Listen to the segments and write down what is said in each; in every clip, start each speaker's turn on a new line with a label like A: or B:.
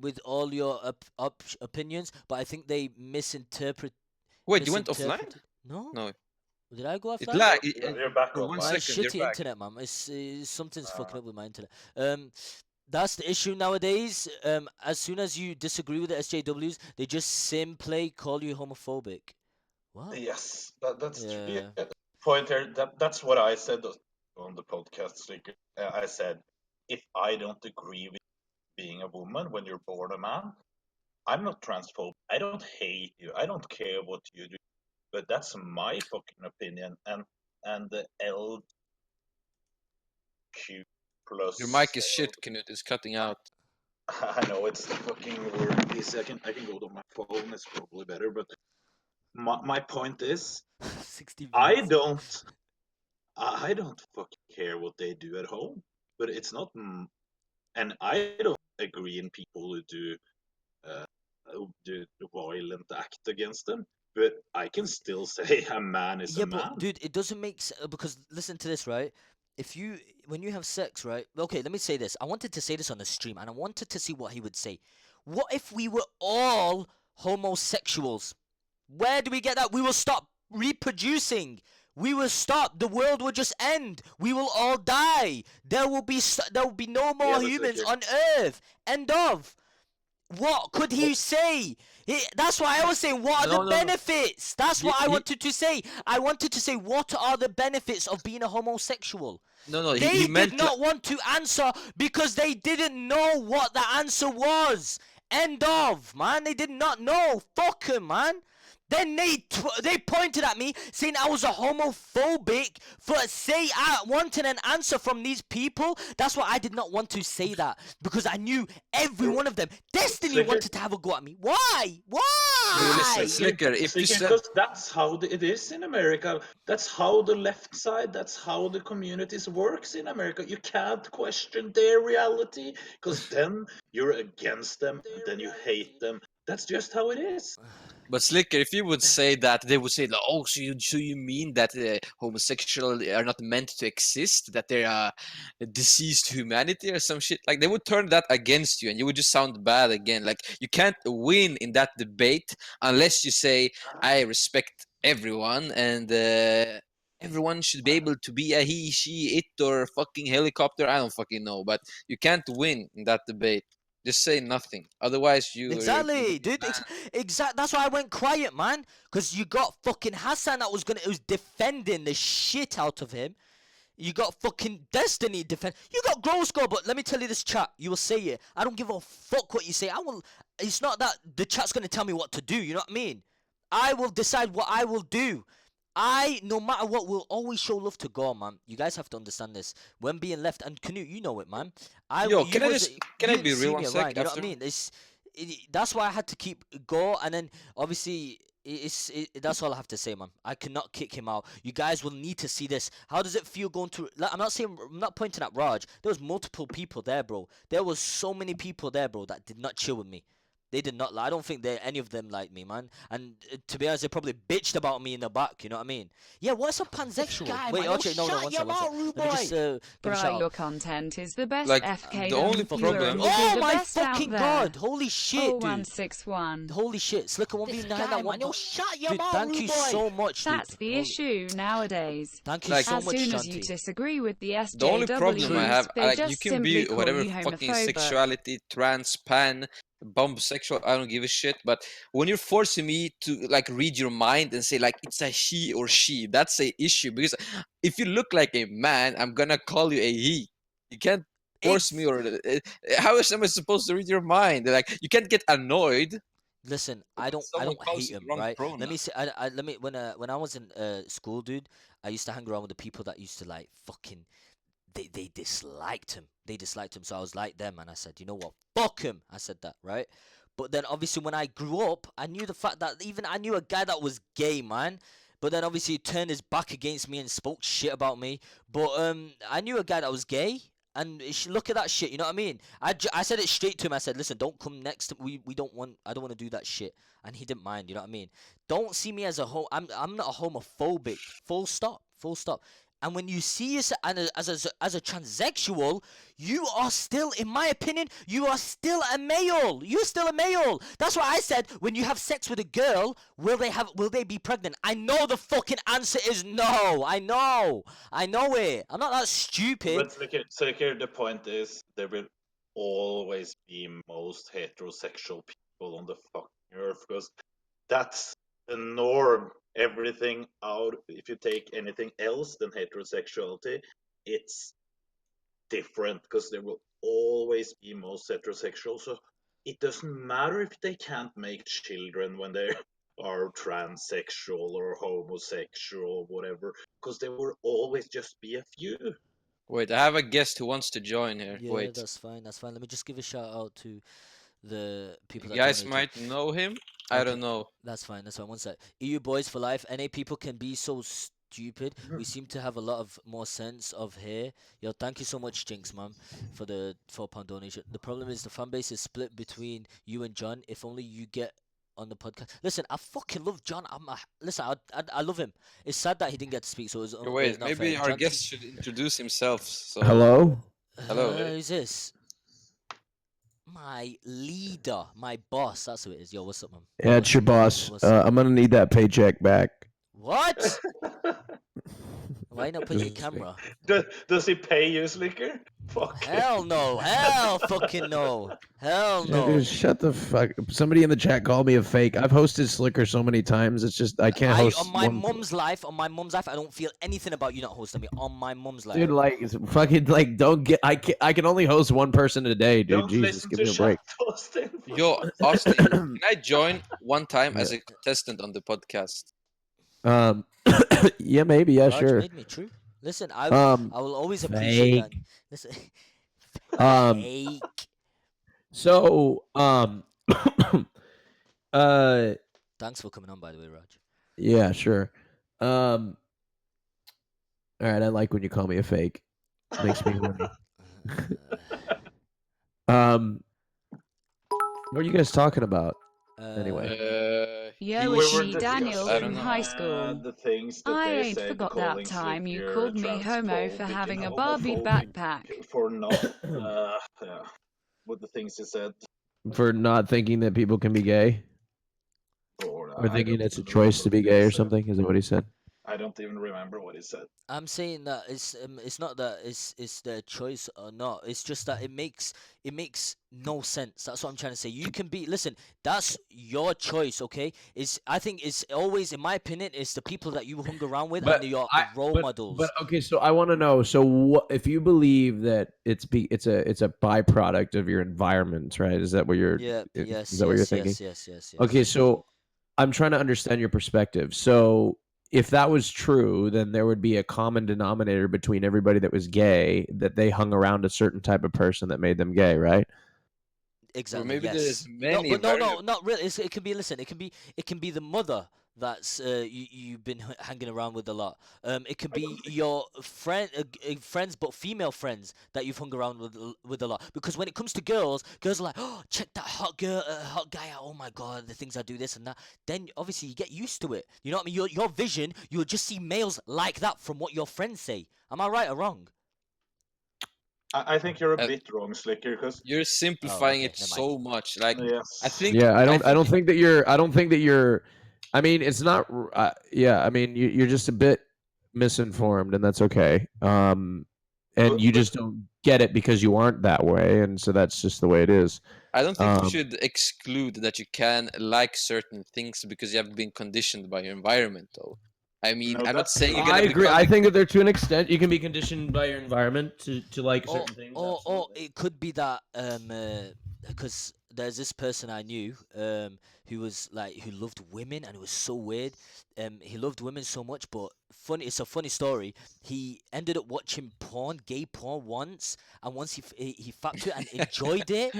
A: with all your opinions, but I think they
B: Wait, you went offline?
A: misinterpreted. No,
B: No,
A: did I go
B: it
A: offline?
B: lagged.
C: You're back
B: For one
A: My
C: online.
B: second, you're
A: shitty
B: back.
A: internet, man. Something's fucking
C: Uh,
A: up with my internet. That's the issue nowadays. As soon as you disagree with the SJWs, they just simply call you homophobic. What?
C: yes, that's true.
A: Yeah.
C: Yeah. Point here. That's what I said on the podcast. Sliker. I said if I don't agree with being a woman when you're born a man, I'm not transphobic. I don't hate you. I don't care what you do. But that's my fucking opinion. And the LQ
B: Your
C: plus.
B: mic is shit, Knut. It's cutting out.
C: I know it's the fucking word. This I can go to my phone. It's probably better. But my point is,
A: 60
C: I
A: views.
C: don't I don't fucking care what they do at home. But it's not, and I don't agree in people uh, who do violent act against them. But I can still say a man is a
A: Yeah, but
C: man.
A: dude, it doesn't make sense because listen to this, right? If you when you have sex, right? Okay, let me say this. I wanted to say this on the stream, and I wanted to see what he would say. What if we were all homosexuals? Where do we get that? We will stop reproducing. We will stop. The world will just end. We will all die. There will be no
C: Yeah,
A: more
C: but
A: humans
C: Sliker,
A: on Earth. End of. What could he say? That's why I was saying, what are the
B: No, no, no.
A: benefits? That's
B: He,
A: what I
B: he,
A: wanted to say. I wanted to say, what are the benefits of being a homosexual?
B: no, no. He
A: They did
B: meant like.
A: not want to answer because they didn't know what the answer was. End of, man. They did not know. Fuck 'em, man. Then they pointed at me saying I was a homophobic for say I wanted an answer from these people. That's why I did not want to say that because I knew every one of them. Destiny
C: Sliker,
A: wanted to have a go at me. Why?
B: Listen,
A: Why?
B: Slicker. If you said
C: Because that's how it is in America. That's how the left side, that's how the communities works in America. You can't question their reality because then you're against them and then you hate them. That's just how it is.
B: But Slicker, if you would say that, they would say, like, "Oh, so you mean that homosexual are not meant to exist? That they're a disease to humanity or some shit?" Like they would turn that against you, and you would just sound bad again. Like you can't win in that debate unless you say, "I respect everyone, and everyone should be able to be a he, she, it, or fucking helicopter." I don't fucking know, but you can't win in that debate. Just say nothing. Otherwise, you're
A: Exactly,
B: gonna be
A: dude.
B: banned.
A: That's why I went quiet, man. Cause you got fucking Hassan that was defending the shit out of him. You got fucking Destiny defend. You got Grow Score, but let me tell you this, chat. You will say it. I don't give a fuck what you say. I will. It's not that the chat's gonna tell me what to do. You know what I mean? I will decide what I will do. No matter what, will always show love to Gore, man. You guys have to understand this. When being left, and Canute, you know it, man.
B: Yo,
A: You was,
B: can I
A: you didn't
B: be real
A: see
B: one
A: me
B: sec
A: around. You know what I
B: after?
A: mean? That's why I had to keep Gore, and then obviously that's all I have to say, man. I cannot kick him out. You guys will need to see this. How does it feel going to? Like, I'm not pointing at Rajj. There was multiple people there, bro. There was so many people there, bro, that did not chill with me. They did not. I don't think any of them liked me, man. And to be honest, they probably bitched about me in the back. You know what I mean? Yeah. What's a pansexual?
D: Guy,
A: Wait,
D: man,
A: actually, no.
D: shut
A: One
D: your
A: sec, one sec.
D: mouth, rude
A: Let me just
D: boy.
A: give a shout
E: Bruh,
A: out.
E: your content is the best
B: Like
E: FK
B: the only
E: don't
B: problem.
E: will be
A: Oh
E: the
A: my
E: best out
A: fucking
E: there.
A: god! Holy shit, dude!
E: 0161.
A: Holy shit! Slicker
D: This
A: 1v9
D: guy,
A: that
D: man,
A: one.
D: shut your
A: Dude,
D: mouth,
A: thank
D: rude
A: you
D: boy.
A: so much, dude.
E: That's the issue nowadays.
A: Thank you
B: Like
A: so
E: As
A: much,
E: soon as you
A: Shanti.
E: disagree with the
B: the only problem I
E: SJWs,
B: have,
E: they
B: like you
E: just
B: can
E: simply
B: be
E: call
B: whatever
E: you
B: fucking
E: homophobic.
B: sexuality, trans, pan, sexual. I don't give a shit. But when you're forcing me to like read your mind and say like it's a he or she, that's a issue. Because if you look like a man, I'm gonna call you a he. You can't force me,
A: It's
B: or how am I supposed to read your mind? Like you can't get annoyed
A: Listen,
B: when
A: I
B: someone
A: don't
B: calls
A: hate
B: you the
A: him,
B: wrong
A: right? Let
B: pronoun.
A: me say, let me when I was in school, dude, I used to hang around with the people that used to like fucking they disliked him. They disliked him, so I was like them, and I said, you know what, fuck him. I said that, right? But then obviously when I grew up, I knew the fact that even I knew a guy that was gay, man. But then obviously he turned his back against me and spoke shit about me. But I knew a guy that was gay. And look at that shit, you know what I mean? I said it straight to him. I said, "Listen, don't come next. We don't want. I don't want to do that shit." And he didn't mind. You know what I mean? Don't see me as a I'm not a homophobic. Full stop. Full stop. And when you see yourself as a transsexual, you are still, in my opinion, you are still a male. You're still a male. That's why I said, when you have sex with a girl, will they be pregnant? I know the fucking answer is no. I know it. I'm not that stupid.
C: But Sliker, the point is there will always be most heterosexual people on the fucking earth because that's the norm. Everything out, if you take anything else than heterosexuality, it's different because there will always be most heterosexual. So it doesn't matter if they can't make children when they are transsexual or homosexual or whatever, because there will always just be a few.
B: Wait, I have a guest who wants to join here.
A: Yeah,
B: Wait,
A: that's fine. Let me just give a shout out to the people
B: you
A: that
B: guys
A: donated.
B: might know him. I
A: Okay.
B: don't know.
A: That's fine. One sec. EU boys for life. NA people can be so stupid. We seem to have a lot of more sense of here. Yo, thank you so much, Jinx, man, for the £4 donation. The problem is the fan base is split between you and John. If only you get on the podcast. Listen, I fucking love John. Listen, I love him. It's sad that he didn't get to speak. So
B: Wait,
A: it's not
B: maybe
A: fair.
B: our
A: John,
B: guest should introduce himself. So
D: Hello?
B: Hello.
A: Who's this? My leader, my boss. That's who it is. Yo, what's up, man?
D: Yeah, it's your boss.
A: What's up?
D: I'm gonna need that paycheck back.
A: What? Why not put your
D: Just kidding.
A: camera?
C: Does he pay you, Sliker? Fuck.
A: Hell no. Hell fucking no. Hell
D: Yeah,
A: no.
D: dude, shut the fuck. Somebody in the chat called me a fake. I've hosted Sliker so many times. It's just I can't host.
A: On my
D: one-
A: mum's life, I don't feel anything about you not hosting me. On my mum's life.
D: Dude, like it's fucking like don't get. I can only host one person a day, dude.
C: Don't
D: Jesus,
C: listen
D: give
C: to
D: me a break.
C: chat, Austin.
B: Yo, Austin, can I join one time as
D: Yeah.
B: a contestant on the podcast?
D: Yeah, maybe. Yeah,
A: Raj
D: sure.
A: made me true. Listen, I will always
D: fake.
A: appreciate that. Listen. Fake.
D: So,
A: Thanks for coming on, by the way, Raj.
D: yeah, sure. All right, I like when you call me a fake. Makes me horny. What are you guys talking about? Anyway.
E: Yo,
C: We
E: it's
C: were
E: me, Daniel,
B: I
E: from
B: don't know.
E: high school.
C: The things that
E: I
C: they
E: ain't
C: said
E: forgot that
C: calling
E: time you
C: Sliker
E: called me homo for
C: transphobic
E: having
C: and
E: a Barbie
C: homophobic
E: backpack.
C: for not yeah, what the things he said.
D: For not thinking that people can be gay,
C: Or
D: or
C: I
D: thinking
C: don't
D: it's a
C: even
D: choice to
C: remember
D: be
C: what he
D: gay or
C: said.
D: something. Is that what he said?
C: I don't even remember what he said.
A: I'm saying that it's not that it's their choice or not. It's just that it makes no sense. That's what I'm trying to say. You can be listen. That's your choice, okay? I think it's always, in my opinion, it's the people that you hung around with and your role models.
D: But okay, so I want to know. So, what if you believe that it's a byproduct of your environment, right? Is that what you're?
A: Yeah.
D: Is
A: Yes.
D: that what you're thinking?
A: Yes.
D: Okay, so I'm trying to understand your perspective. So, if that was true, then there would be a common denominator between everybody that was gay, that they hung around a certain type of person that made them gay, right?
A: Exactly.
B: maybe
A: yes.
B: there's many
A: No,
B: variables.
A: not really. It can be. Listen, it can be the mother that's you've been hanging around with a lot. It could be your friends, but female friends that you've hung around with a lot. Because when it comes to girls are like, oh, check that hot girl, hot guy out. Oh my god, the things I do, this and that. Then obviously you get used to it. You know what I mean? Your vision, you'll just see males like that from what your friends say. Am I right or wrong?
C: I think you're a bit wrong, Sliker, because
B: You're simplifying
A: okay,
B: it
A: never
B: so much. Like
C: yes.
B: I think.
D: Yeah, I don't think that you're. I mean, it's not. Yeah, I mean, you're just a bit misinformed, and that's okay. And you just don't get it because you aren't that way, and so that's just the way it is.
B: I don't think you should exclude that you can like certain things because you have been conditioned by your environment, though. I mean,
C: No,
B: I'm not
C: that's
B: saying you're
C: not-
B: gonna
D: I agree.
B: become
D: I
B: like-
D: think that there, to an extent, you can be conditioned by your environment to like certain things.
A: Or
D: absolutely.
A: it could be that because there's this person I knew who was like who loved women, and it was so weird. He loved women so much, but it's a funny story. He ended up watching gay porn once, and once he fucked it and enjoyed it,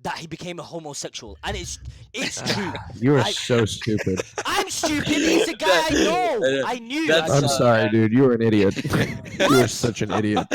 A: that he became a homosexual, and it's true.
D: You are so stupid.
A: I'm stupid. He's a guy I know. I knew.
B: That's-
D: I'm
A: actually.
D: sorry, dude. You are an idiot. You are such an idiot.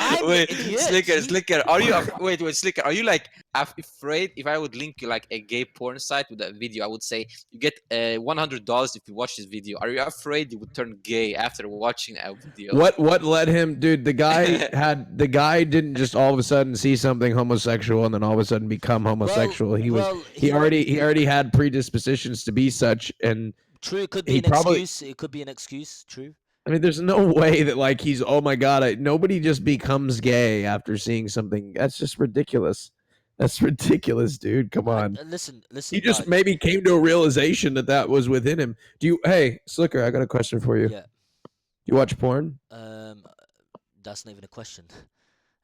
A: I'm the
B: Wait,
A: idiot.
B: Sliker,
A: See?
B: Sliker, are you wait, Sliker, are you like afraid if I would link you like a gay porn site with a video? I would say you get $100 if you watch this video. Are you afraid you would turn gay after watching a video?
D: What led him, dude? The guy didn't just all of a sudden see something homosexual and then all of a sudden become homosexual. He already had predispositions to be such, and
A: True. It could be
D: he
A: an
D: probably.
A: excuse. It could be an excuse. True.
D: I mean, there's no way that like he's, oh my god, nobody just becomes gay after seeing something. That's just ridiculous. That's ridiculous, dude. Come on.
A: Listen.
D: He just
A: Raj.
D: maybe came to a realization that was within him. Hey, Slicker, I got a question for you.
A: Yeah.
D: You watch porn?
A: That's not even a question.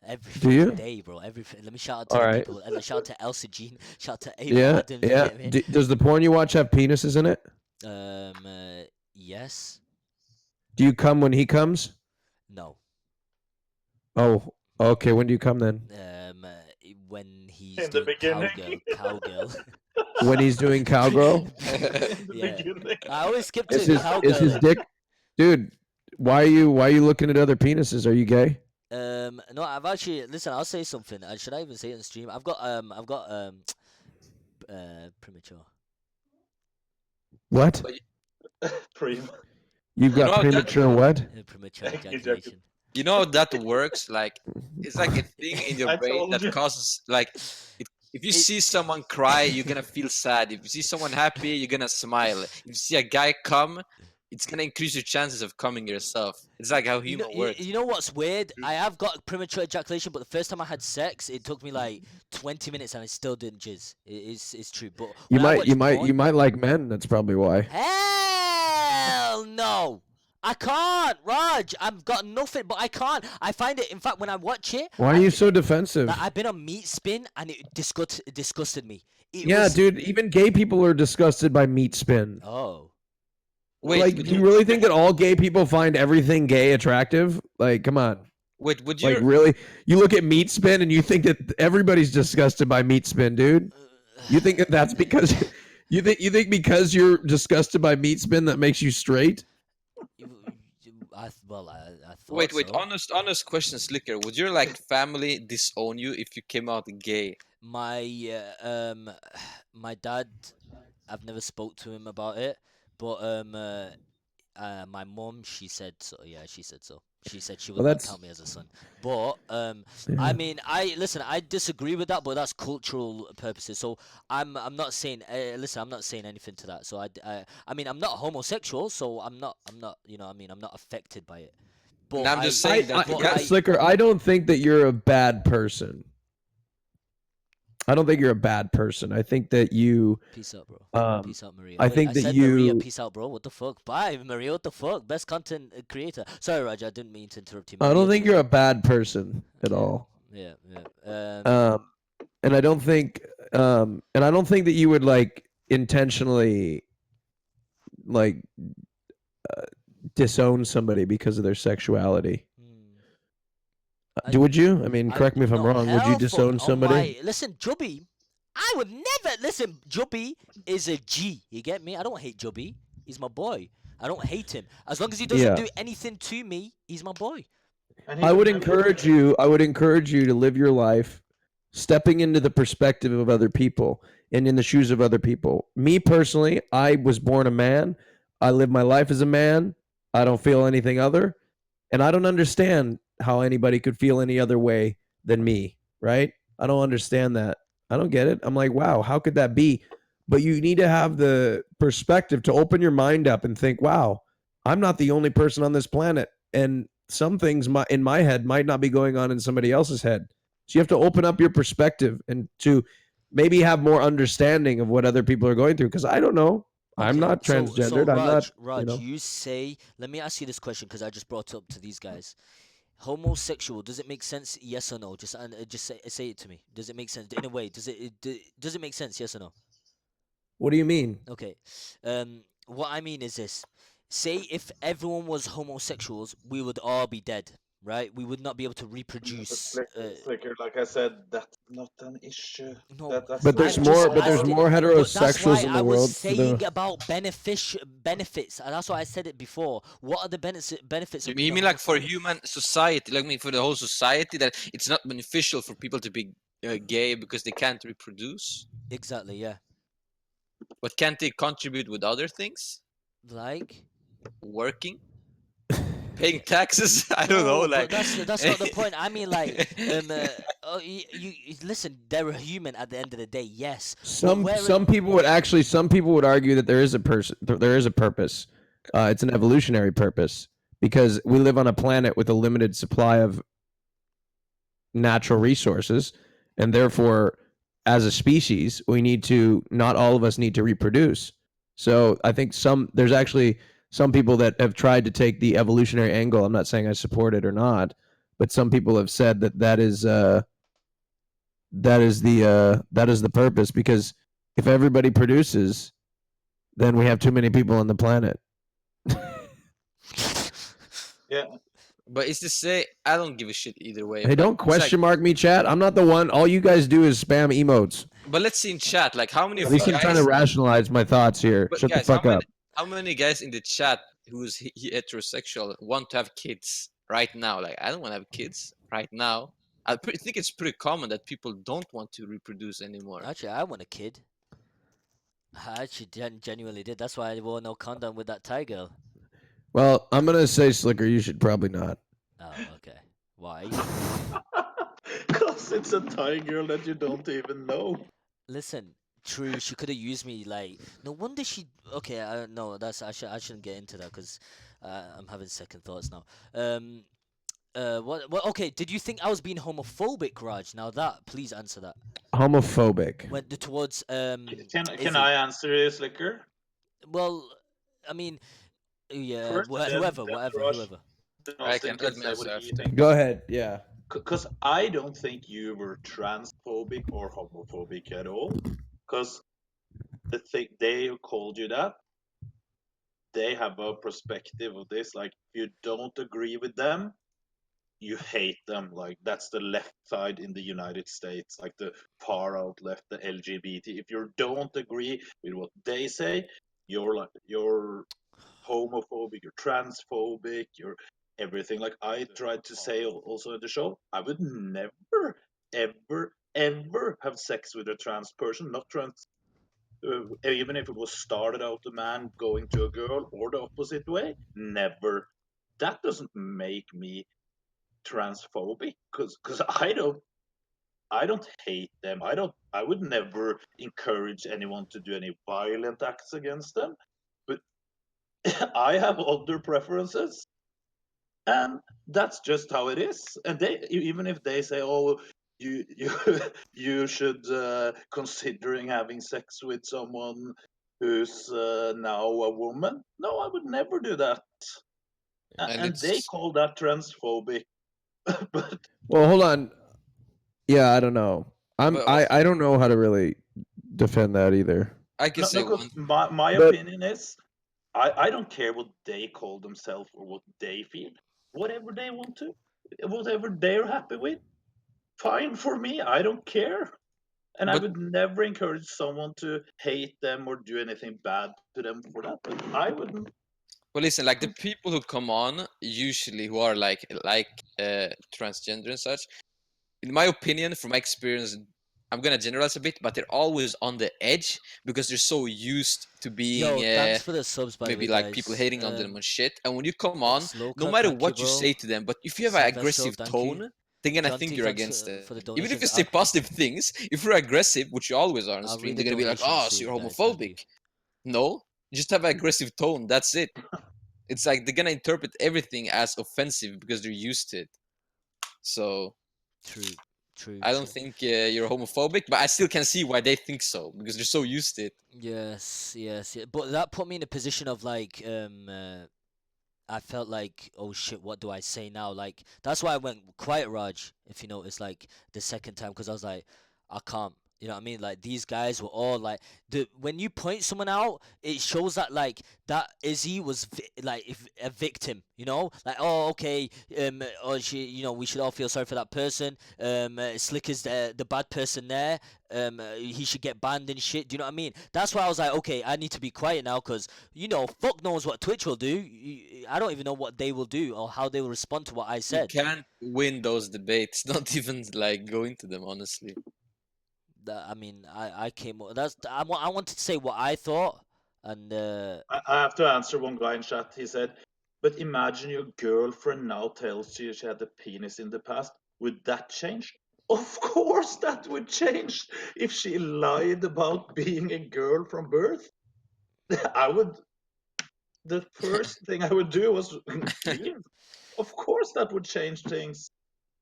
A: Every
D: Do you?
A: fucking day, bro. Let me shout out to
D: All
A: the
D: right.
A: people. Shout out to Elsa Jean. Shout out to Ava
D: Yeah,
A: Adams. You
D: yeah.
A: get me?
D: Does the porn you watch have penises in it?
A: Yes.
D: Do you come when he comes?
A: No.
D: Oh, okay. When do you come then?
A: When he's
C: In the
A: doing
C: beginning.
A: cowgirl.
D: When he's doing cowgirl?
C: In the
A: Yeah.
C: beginning.
A: I always skip to
D: Is his
A: cowgirl.
D: dick, dude? Why are you looking at other penises? Are you gay?
A: No, I've actually listen. I'll say something. Should I even say it on stream? I've got premature.
D: What?
C: Prem.
D: You've got
B: know, that-
D: premature what?
A: Premature
C: Thank you,
A: ejaculation.
B: You know how that works? Like it's like a thing in your
C: I
B: brain
C: told
B: that
C: you.
B: causes like if you see someone cry, you're gonna feel sad. If you see someone happy, you're gonna smile. If you see a guy come, it's gonna increase your chances of coming yourself. It's like how
A: You know,
B: human works.
A: you know what's weird? I have got premature ejaculation, but the first time I had sex, it took me like 20 minutes and I still didn't jizz. It's true. But
D: You
A: when I
D: might you
A: watch
D: might
A: porn-
D: you might like men. That's probably why.
A: Hell no. I can't, Raj. I've got nothing, but I can't. I find it. In fact, when I watch it,
D: Why are you so defensive?
A: like, I've been on meat spin and it disgusted me.
D: Yeah, dude. Even gay people are disgusted by meat spin.
A: Oh.
B: Wait,
D: Like,
B: would
D: do you really think that all gay people find everything gay attractive? Like, come on.
B: wait, would you?
D: Like, really? You look at meat spin and you think that everybody's disgusted by meat spin, dude? You think that that's because you think because you're disgusted by meat spin that makes you straight?
A: I thought
B: Wait,
A: so.
B: honest question, Slicker. Would your like family disown you if you came out gay?
A: My my dad, I've never spoke to him about it, but my mom, she said so. Yeah, she said so. She said she would
D: Well,
A: not
D: that's-
A: count me as a son. But I
D: Yeah.
A: mean, I disagree with that, but that's cultural purposes. So I'm not saying listen, I'm not saying anything to that. So I mean, I'm not homosexual, so I'm not you know what I mean, I'm not affected by it. But
B: And I'm just saying that.
A: but
B: yeah,
D: Slicker, I don't think that you're a bad person. I don't think you're a bad person. I think that you.
A: Peace out, bro.
D: Um,
A: Peace out, Maria.
D: I
A: Wait,
D: think
A: I
D: that
A: said Maria,
D: you-
A: peace out, bro. What the fuck? Bye, Maria. What the fuck? Best content creator. Sorry, Raj. I didn't mean to interrupt you.
D: I don't
A: Maria,
D: think you're a bad person at
A: Yeah.
D: all.
A: Yeah.
D: And I don't think that you would like intentionally like disown somebody because of their sexuality. Would you? I mean, correct me if I'm
A: no,
D: wrong. Would you
A: hell
D: disown
A: fuck,
D: somebody?
A: Listen, Jubby. I would never listen. Jubby is a G. You get me? I don't hate Jubby. He's my boy. I don't hate him. As long as he doesn't
D: Yeah.
A: do anything to me, he's my boy.
C: And he
D: I would
C: remembers
D: encourage
C: that.
D: you. I would encourage you to live your life stepping into the perspective of other people and in the shoes of other people. Me personally, I was born a man. I live my life as a man. I don't feel anything other, and I don't understand how anybody could feel any other way than me, right? I don't understand that. I don't get it. I'm like, wow, how could that be? But you need to have the perspective to open your mind up and think, wow, I'm not the only person on this planet. And some things in my head might not be going on in somebody else's head. So you have to open up your perspective and to maybe have more understanding of what other people are going through. Because I don't know. I'm
A: Okay,
D: not
A: so
D: transgendered. I'm not,
A: Raj,
D: you know.
A: you say. Let me ask you this question because I just brought it up to these guys. Homosexual, does it make sense? Yes or no? Just say it to me. Does it make sense in a way? Does it make sense? Yes or no?
D: What do you mean?
A: Okay. What I mean is this. Say if everyone was homosexuals, we would all be dead. right? We would not be able to reproduce.
C: Slicker, like I said, that's not an issue.
A: No,
C: That's
D: But
C: the
D: there's
A: I'm
C: point.
A: just
D: more.
C: No
D: But there's
C: one.
A: asking.
D: more
A: But that's
D: heterosexuals
A: why
D: in
A: I
D: the
A: was
D: world. For
A: saying
D: the
A: about benefits. And that's why I said it before. What are the benefits
B: You
A: of being a
B: mean like for
A: homophobe?
B: human society, like me for the whole society, that it's not beneficial for people to be gay because they can't reproduce?
A: Exactly, yeah.
B: But can't they contribute with other things?
A: Like.
B: Working, paying taxes? I don't know.
A: No, but
B: Like,
A: that's not the point. I mean, like, listen. They're a human at the end of the day. Yes, but
D: some people would actually some people would argue that there is a person there is a purpose. It's an evolutionary purpose because we live on a planet with a limited supply of natural resources, and therefore, as a species, we need to. Not all of us need to reproduce. So I think there's actually some people that have tried to take the evolutionary angle. I'm not saying I support it or not, but some people have said that that is the purpose because if everybody produces, then we have too many people on the planet.
C: Yeah.
B: but it's to say, I don't give a shit either way.
D: Hey,
B: But
D: don't
B: it's like,
D: question mark me, chat. I'm not the one. All you guys do is spam emotes.
B: but let's see in chat, like how many
D: At
B: of you
D: least I'm trying to
B: guys,
D: rationalize my thoughts here.
B: but
D: Shut the
B: guys, how
D: fuck up.
B: many guys in the chat who's heterosexual want to have kids right now? Like, I don't want to have kids right now. Think it's pretty common that people don't want to reproduce anymore.
A: actually, I want a kid. I actually genuinely did. That's why I wore no condom with that Thai girl.
D: Well, I'm gonna say, Slicker, you should probably not.
A: Oh, okay. Why?
C: Because it's a Thai girl that you don't even know.
A: Listen, true. She could have used me like. No wonder she. Okay, no, that's I shouldn't get into that because I'm having second thoughts now. What? Okay. Did you think I was being homophobic, Raj? Now that, please answer that.
D: Homophobic.
A: Went towards
C: Can
A: Izzy.
C: I answer this, Slicker?
A: Well, I mean, yeah.
C: First,
A: Whoever,
C: then
A: whatever,
C: Raj,
A: whoever.
C: then
B: I
C: Austin
B: can let
C: can
B: me
C: say what
B: answer
C: he
B: after.
C: thinks.
D: Go ahead. Yeah.
C: Because I don't think you were transphobic or homophobic at all. Because the thing they who called you that, they have a perspective of this. Like, if you don't agree with them, you hate them. Like, that's the left side in the United States, like the far out left, the LGBT. If you don't agree with what they say, you're homophobic, you're transphobic, you're everything. Like I tried to say also in the show, I would never, ever, ever have sex with a trans person, not trans. Even if it was started out a man going to a girl or the opposite way, never. That doesn't make me transphobic because I don't hate them. I would never encourage anyone to do any violent acts against them. But I have other preferences, and that's just how it is. And even if they say, "Oh, you you should considering having sex with someone who's now a woman," no, I would never do that.
B: And
C: And they
B: it's
C: call that transphobic. But
D: Well, hold on. Yeah, I don't know.
B: but also,
D: I don't know how to really defend that either.
B: I can
C: no,
B: say
C: because
B: one.
C: my
D: But
C: opinion is, I don't care what they call themselves or what they feel. Whatever they want to, whatever they're happy with, fine for me. I don't care. And I
B: But
C: would never encourage someone to hate them or do anything bad to them for that. But I wouldn't.
B: Well, listen, like the people who come on usually who are like transgender and such, in my opinion, from my experience, I'm gonna generalize a bit, but they're always on the edge because they're so used to being
A: Yo, thanks for the subs, by the
B: maybe
A: way,
B: like people
A: guys.
B: hating on them and shit. And when you come on, no
A: Slowcut,
B: matter
A: thank you,
B: what you
A: bro.
B: say to them, but if you have an
A: Sylvester,
B: aggressive
A: thank you.
B: tone, they're gonna
A: John
B: think
A: T,
B: you're
A: thanks
B: against them.
A: for the
B: Even if you
A: donations.
B: say positive things, if you're aggressive, which you always are on
A: I'll
B: stream,
A: read
B: they're
A: the
B: gonna be like,
A: donations
B: "Oh, so
A: soon,
B: you're
A: guys. Thank you.
B: homophobic." No, you just have an aggressive tone. That's it. It's like they're gonna interpret everything as offensive because they're used to it. So
A: True, true,
B: I don't
A: true.
B: think you're homophobic, but I still can see why they think so because they're so used to it.
A: Yes, yes, yeah. But that put me in a position of like, I felt like, oh shit, what do I say now? Like, that's why I went quiet, Raj. If you notice, like the second time, because I was like, I can't. You know what I mean? Like these guys were all like when you point someone out, it shows that like that Izzy was if a victim. You know, like oh okay, or she, we should all feel sorry for that person. Slicker's the bad person there. He should get banned and shit. Do you know what I mean? That's why I was like, okay, I need to be quiet now, cause fuck knows what Twitch will do. I don't even know what they will do or how they will respond to what I
B: You
A: said.
B: can't win those debates. Not even like go into them, honestly.
A: I mean, I came. I wanted to say what I thought, and
C: I have to answer one guy in chat. He said, "But imagine your girlfriend now tells you she had a penis in the past. Would that change?" Of course, that would change if she lied about being a girl from birth. I would. The first thing I would do was leave. Of course, that would change things.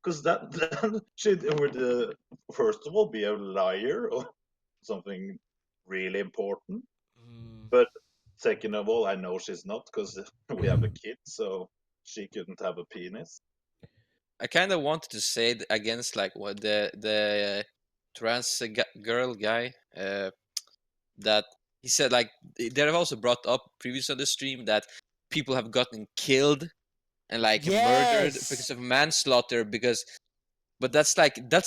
C: Because that then she would first of all be a liar or something really important.
A: mm,
C: But second of all, I know she's not because we have a kid, so she couldn't have a penis.
B: I kind of wanted to say against like what the trans girl guy that he said like they have also brought up previous on the stream that people have gotten killed and like murdered because
A: yes,
B: of manslaughter but that's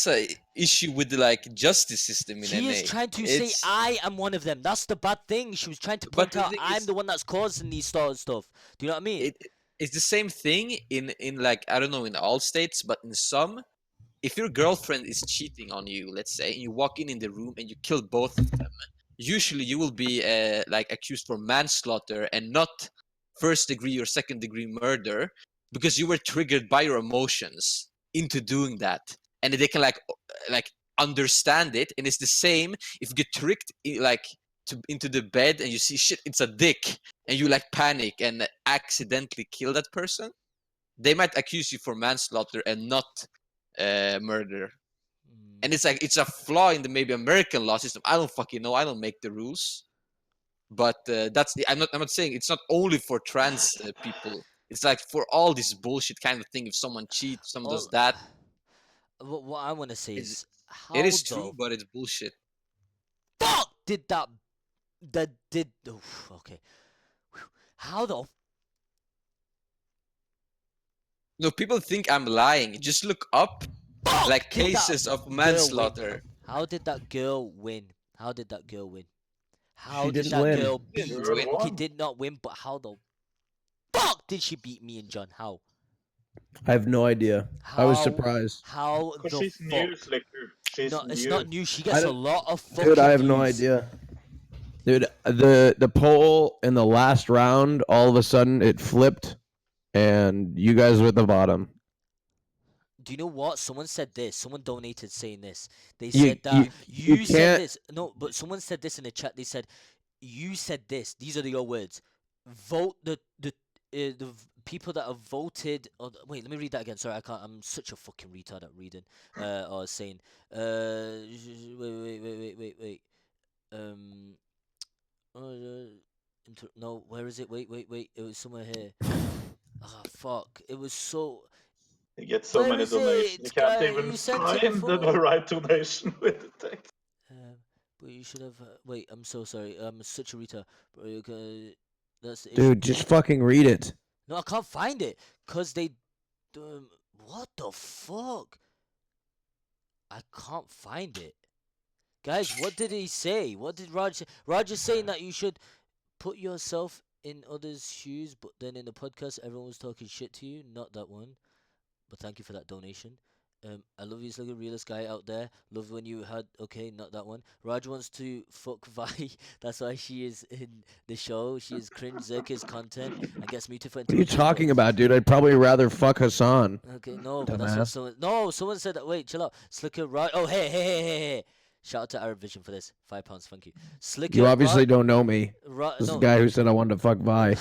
B: a issue with the like justice system in
A: she is
B: NA.
A: trying to say
B: It's
A: I am one of them. That's the bad thing. She was trying to
B: but
A: point
B: the
A: out
B: thing
A: I'm
B: is
A: the one that's causing these sort of stuff. Do you know what I mean?
B: it's the same thing in like I don't know in all states, but in some, if your girlfriend is cheating on you, let's say, and you walk in the room and you kill both of them, usually you will be like accused for manslaughter and not first degree or second degree murder because you were triggered by your emotions into doing that, and they can like understand it. And it's the same if you get tricked like into the bed and you see shit, it's a dick, and you like panic and accidentally kill that person. They might accuse you for manslaughter and not murder.
A: Mm.
B: And it's like it's a flaw in the maybe American law system. I don't fucking know. I don't make the rules. But that's the. I'm not saying it's not only for trans people. It's like for all this bullshit kind of thing. If someone cheats, someone does
A: All
B: that.
A: what I want to say
B: It's,
A: is
B: it
A: how
B: is
A: the
B: true, but it's bullshit.
A: fuck did that did oof, okay. How the
B: No, people think I'm lying. Just look up
A: fuck
B: like
A: did that
B: cases of
A: girl win?
B: manslaughter.
A: How did that girl win? How did that girl win?
D: She
A: How did
D: didn't
A: that
D: win.
A: girl
B: Didn't
A: beat?
C: Girl
B: win.
A: Okay,
C: won.
A: did not win, but how the fuck did she beat me and John? How?
D: I have no idea. I was surprised.
A: How
C: Because
A: the
C: she's
A: fuck?
C: new, Slicker. She's
A: No, it's
C: new.
A: not new. She
D: I
A: gets a
D: don't-
A: lot of fucking
D: Dude, I have no
A: views.
D: idea. Dude, the poll in the last round, all of a sudden it flipped, and you guys were at the bottom.
A: Do you know what? Someone said this. Someone donated saying this. They
D: You
A: said that you said
D: can't.
A: this. No, but someone said this in the chat. They said you said this. These are your words. Vote people that have voted. Wait, let me read that again. Sorry, I can't. I'm such a fucking retard at reading. Or saying. Wait. Um. No, where is it? Wait. It was somewhere here. Ah, fuck. It was so.
C: You get so
A: Where
C: many
A: is
C: donations. You
A: it,
C: can't
A: guy?
C: even
A: You sent it
C: find the
A: before.
C: right donation with the text.
A: But you should have. Wait, I'm so sorry. I'm such a retard. Bro, that's the issue.
D: Dude, just fucking read it.
A: No, I can't find it. Cause they. What the fuck? I can't find it. Guys, what did he say? What did Rajj say? Rajj is saying that you should put yourself in others' shoes, but then in the podcast, everyone was talking shit to you. Not that one. But thank you for that donation. I love you, like a realist guy out there. Love when you had not that one. Raj wants to fuck Vi. That's why she is in the show. She is cringe Zerka's content and gets muted for
D: What are you
A: intellectual
D: talking
A: things.
D: about, dude? I'd probably rather fuck Hassan.
A: Okay, no, but that's what
D: Dumbass.
A: someone. No, someone said that. Wait, chill out. Slicker Raj. Oh, hey. Shout out to Arab Vision for this. £5, thank you. Slicker
D: You obviously
A: Raj.
D: don't know me. This is the
A: No.
D: guy who said I wanted to fuck Vi.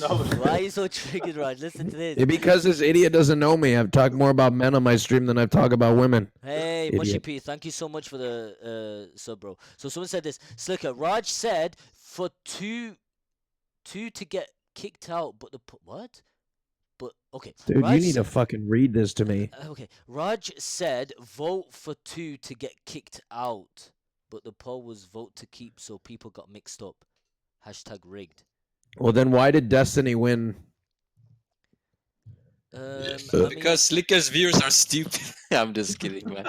C: No.
A: Why are you so triggered, Raj? Listen to this.
D: Because this idiot doesn't know me. I've talked more about men on my stream than I've talked about women.
A: Hey, Mushy
D: Idiot.
A: P, thank you so much for the sub, bro. So someone said this. Slicker, Raj said for two to get kicked out, but what? But okay,
D: Dude,
A: Raj
D: you need to fucking read this to me.
A: Okay, Raj said vote for 2 to get kicked out, but the poll was vote to keep, so people got mixed up. Hashtag rigged.
D: Well, then why did Destiny win?
A: I
B: Because
A: mean,
B: Sliker's viewers are stupid. I'm just kidding, man.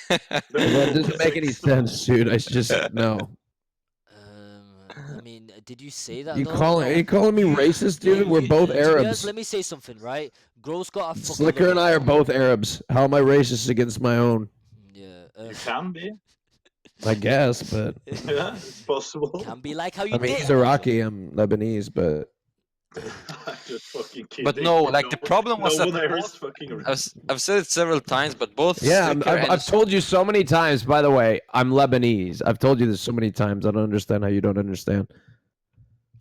D: That doesn't make any sense, dude. I just no.
A: I mean, did you say that
D: You
A: though?
D: calling
A: No.
D: you calling me racist, dude? We're both
A: To be honest,
D: Arabs.
A: let me say something, right? Gro's got a fucking
D: Slicker and I are both Arabs. How am I racist against my own?
A: Yeah,
C: You can be.
D: I guess, but
C: Yeah, it's possible.
A: can be like how you
D: I mean,
A: did.
D: he's Iraqi. I'm Lebanese, but
C: I'm just fucking kidding.
B: But no, like the problem was
C: no
B: that
C: one there
B: both,
C: is fucking.
B: I've said it several times, but both
D: yeah,
B: Sliker
D: I've,
B: and
D: I've told you so many times. By the way, I'm Lebanese. I've told you this so many times. I don't understand how you don't understand.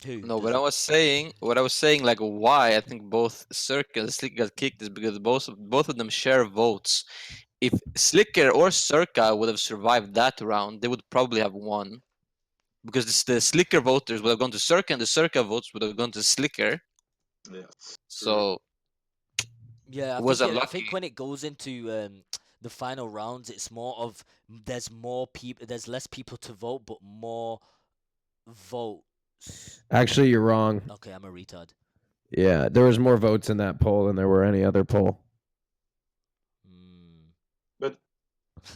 A: Who
B: no, what
A: doesn't?
B: I was saying, like why I think both Circa and Slicker got kicked is because both of them share votes. If Slicker or Circa would have survived that round, they would probably have won. Because the Slicker voters would have gone to Circa, and the Circa votes would have gone to Slicker.
C: Yes.
B: So
A: Yeah,
B: it was
A: I
B: unlucky.
A: think when it goes into the final rounds, it's more of there's more people, there's less people to vote, but more votes.
D: Actually, you're wrong.
A: Okay, I'm a retard.
D: Yeah, there was more votes in that poll than there were any other poll.
A: Mm.
C: But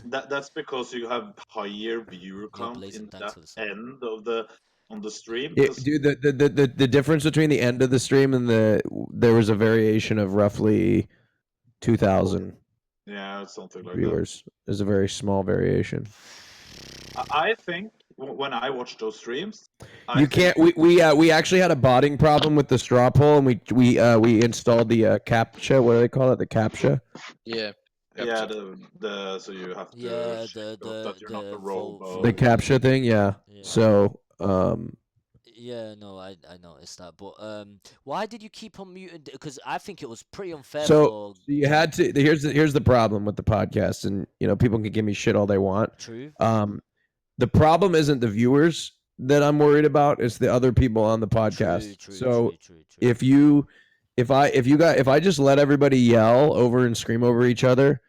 C: that's because you have higher viewer count
A: Blazing,
C: in
A: thanks
C: that
A: for the sub.
C: end of the on the stream.
D: Dude, the difference between the end of the stream and there was a variation of roughly 2,000
C: Yeah, something like
D: viewers. There's a very small variation.
C: that. I think when I watch those streams,
D: You can't. We actually had a botting problem with the straw poll, and we installed the CAPTCHA. What do they call it? The CAPTCHA.
B: Yeah.
C: Yeah, the so you have to
A: Yeah,
C: check out that you're not a
A: vote
C: robo.
D: The CAPTCHA thing, yeah.
A: Yeah.
D: So,
A: Yeah, no, I noticed that, but why did you keep on muting? Because I think it was pretty unfair
D: so
A: for
D: you had to. Here's the problem with the podcast, and people can give me shit all they want.
A: True.
D: The problem isn't the viewers that I'm worried about; it's the other people on the podcast.
A: True.
D: If I just let everybody yell over and scream over each other,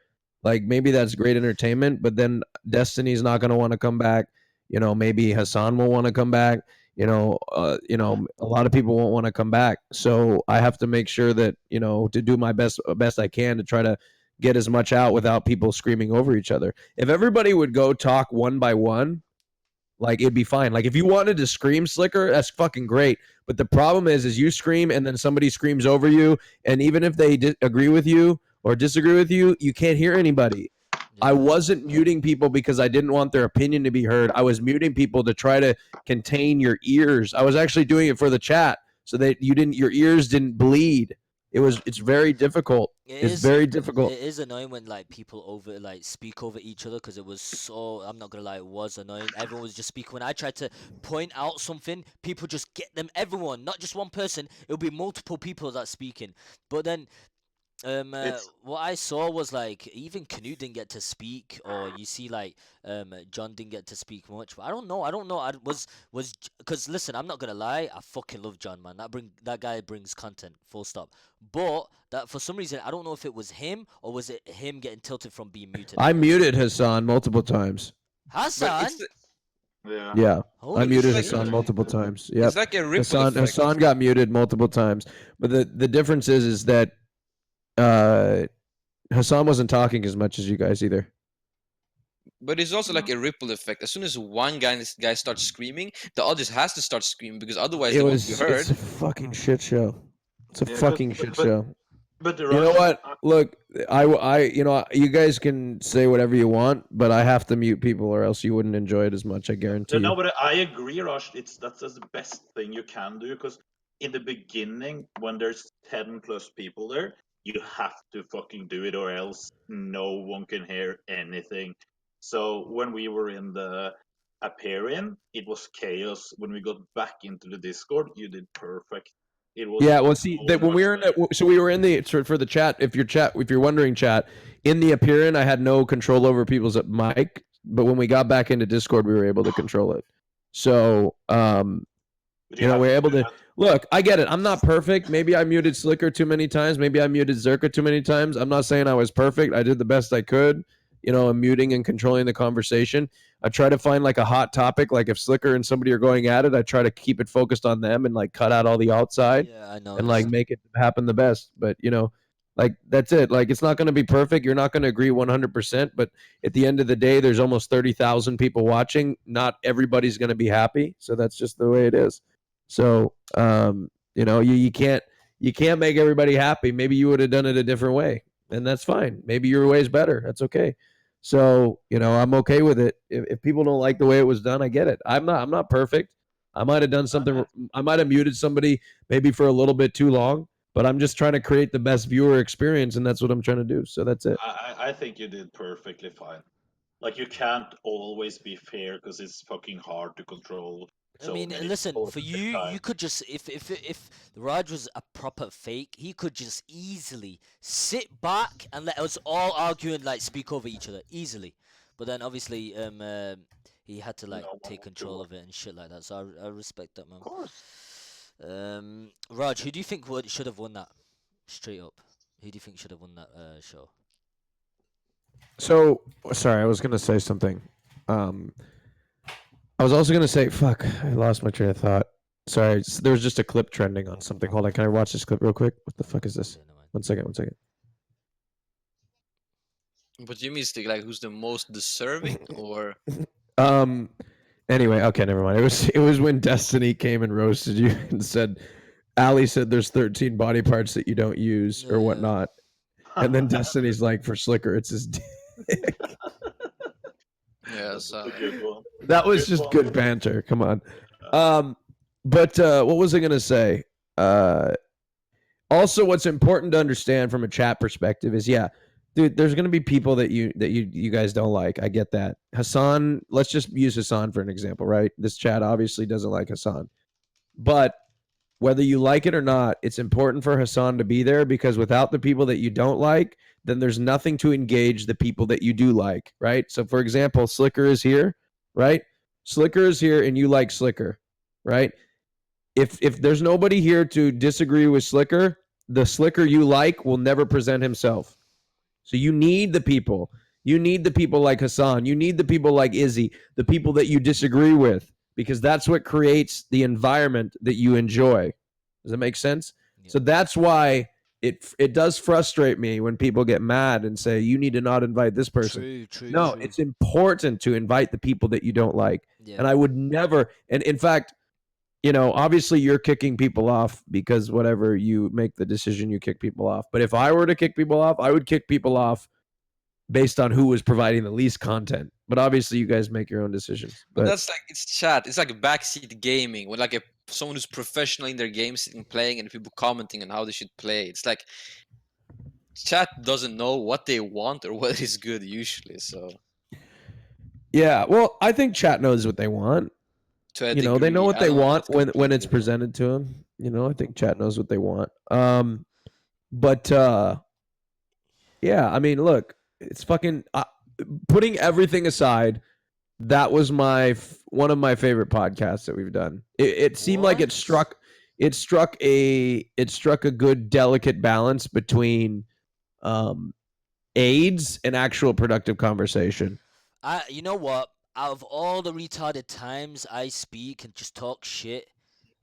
D: like maybe that's great entertainment, but then Destiny's not going to want to come back. Maybe Hassan will want to come back. A lot of people won't want to come back. So I have to make sure that, to do my best I can to try to get as much out without people screaming over each other. If everybody would go talk one by one, like it'd be fine. Like if you wanted to scream Slicker, that's fucking great. But the problem is you scream and then somebody screams over you, and even if they agree with you or disagree with you, you can't hear anybody. I wasn't muting people because I didn't want their opinion to be heard. I was muting people to try to contain your ears. I was actually doing it for the chat so that your ears didn't bleed. It's very difficult. It's very difficult.
A: It is annoying when like people speak over each other because it was so. I'm not gonna lie, it was annoying. Everyone was just speaking. When I tried to point out something, people just get them. Everyone, not just one person. It'll be multiple people that's speaking. But then what I saw was like even KNUT didn't get to speak, or you see like John didn't get to speak much. But I don't know. I was because listen, I'm not gonna lie, I fucking love John, man. That guy brings content, full stop. But that for some reason I don't know if it was him or was it him getting tilted from being muted.
D: I muted Hassan multiple times.
A: Hassan.
D: Yeah. I muted Hassan multiple times. Yeah.
B: It's like a ripple effect.
D: Hassan got muted multiple times. But the difference is that Hassan wasn't talking as much as you guys either.
B: But it's also like a ripple effect. As soon as one guy starts screaming, the others has to start screaming because otherwise they won't be heard.
D: It's a fucking shit show. It's a fucking shit show.
C: But
D: you know what? Look, you guys can say whatever you want, but I have to mute people or else you wouldn't enjoy it as much. I guarantee.
C: No, but I agree, Rajj. That's the best thing you can do because in the beginning, when there's 10+ people there, you have to fucking do it or else no one can hear anything. So when we were in the Aperion, it was chaos. When we got back into the Discord, you did perfect. It was
D: well, see that when we were we were in the for the chat. If you're wondering, chat in the Aperion, I had no control over people's mic, but when we got back into Discord, we were able to control it. So
C: But
D: You know,
C: have
D: we're
C: to
D: able
C: do
D: to
C: that.
D: look. I get it. I'm not perfect. Maybe I muted Sliker too many times. Maybe I muted Zherka too many times. I'm not saying I was perfect. I did the best I could. You know, I'm muting and controlling the conversation. I try to find like a hot topic. Like if Sliker and somebody are going at it, I try to keep it focused on them and like cut out all the outside
A: Yeah, I
D: and like
A: noticed.
D: make it happen the best. But you know, like that's it. Like it's not going to be perfect. You're not going to agree 100%. But at the end of the day, there's almost 30,000 people watching. Not everybody's going to be happy. So that's just the way it is. So you know, you can't make everybody happy. Maybe you would have done it a different way, and that's fine. Maybe your way is better. That's okay. So you know, I'm okay with it. If people don't like the way it was done, I get it. I'm not perfect. I might have done something. I might have muted somebody maybe for a little bit too long, but I'm just trying to create the best viewer experience, and that's what I'm trying to do. So that's it.
C: I think you did perfectly fine. Like you can't always be fair because it's fucking hard to control
A: I
C: so
A: mean,
C: many
A: listen,
C: people
A: for
C: at the
A: you,
C: same time.
A: you could just if Raj was a proper fake, he could just easily sit back and let us all argue and like speak over each other easily. But then obviously, he had to like
C: No one
A: take
C: will
A: control
C: do
A: of it and shit like that. So I respect that, man.
C: Of course.
A: Raj, who do you think should have won that? Straight up, who do you think should have won that show?
D: So sorry, I was gonna say something. I was also gonna say, fuck, I lost my train of thought. Sorry, there was just a clip trending on something. Hold on, can I watch this clip real quick? What the fuck is this?
A: Okay, never mind.
D: 1 second, 1 second.
B: But you mean stick like who's the most deserving, or
D: Anyway, okay, never mind. It was when Destiny came and roasted you and said, Ali said there's 13 body parts that you don't use or
A: Yeah.
D: whatnot. And then Destiny's like, for Sliker, it's his dick.
B: yeah?
C: That's
B: So
C: a good one.
D: That was
C: Good
D: just
C: one.
D: good banter. Come on. But what was I gonna say? Also, what's important to understand from a chat perspective is, yeah, dude, there's gonna be people that you guys don't like. I get that. Hassan, let's just use Hassan for an example, right? This chat obviously doesn't like Hassan, but whether you like it or not, it's important for Hassan to be there because without the people that you don't like, then there's nothing to engage the people that you do like, right? So, for example, Sliker is here, right? Sliker is here, and you like Sliker, right? If there's nobody here to disagree with Sliker, the Sliker you like will never present himself. So you need the people. You need the people like Hassan. You need the people like Izzy, the people that you disagree with, because that's what creates the environment that you enjoy. Does that make sense?
A: Yeah.
D: So that's why it does frustrate me when people get mad and say you need to not invite this person.
A: True.
D: No, it's important to invite the people that you don't like.
A: Yeah.
D: And I would never, and in fact, you know, obviously you're kicking people off because whatever you make the decision, you kick people off. But if I were to kick people off, I would kick people off based on who was providing the least content. But obviously you guys make your own decisions.
B: but
D: But
B: that's like it's chat. It's like a backseat gaming when like someone who's professional in their game sitting playing and people commenting on how they should play. It's like chat doesn't know what they want or what is good usually. So
D: yeah, well, I think chat knows what they want.
B: to a
D: You know, they know
B: degree,
D: what
B: I
D: they
B: don't know if
D: want
B: that's
D: when it's
B: completely right.
D: presented to them. You know, I think chat knows what they want. But yeah, I mean, look, it's fucking putting everything aside. That was one of my favorite podcasts that we've done. It seemed like
A: What?
D: it struck a good delicate balance between aids and actual productive conversation.
A: You know what? Out of all the retarded times I speak and just talk shit,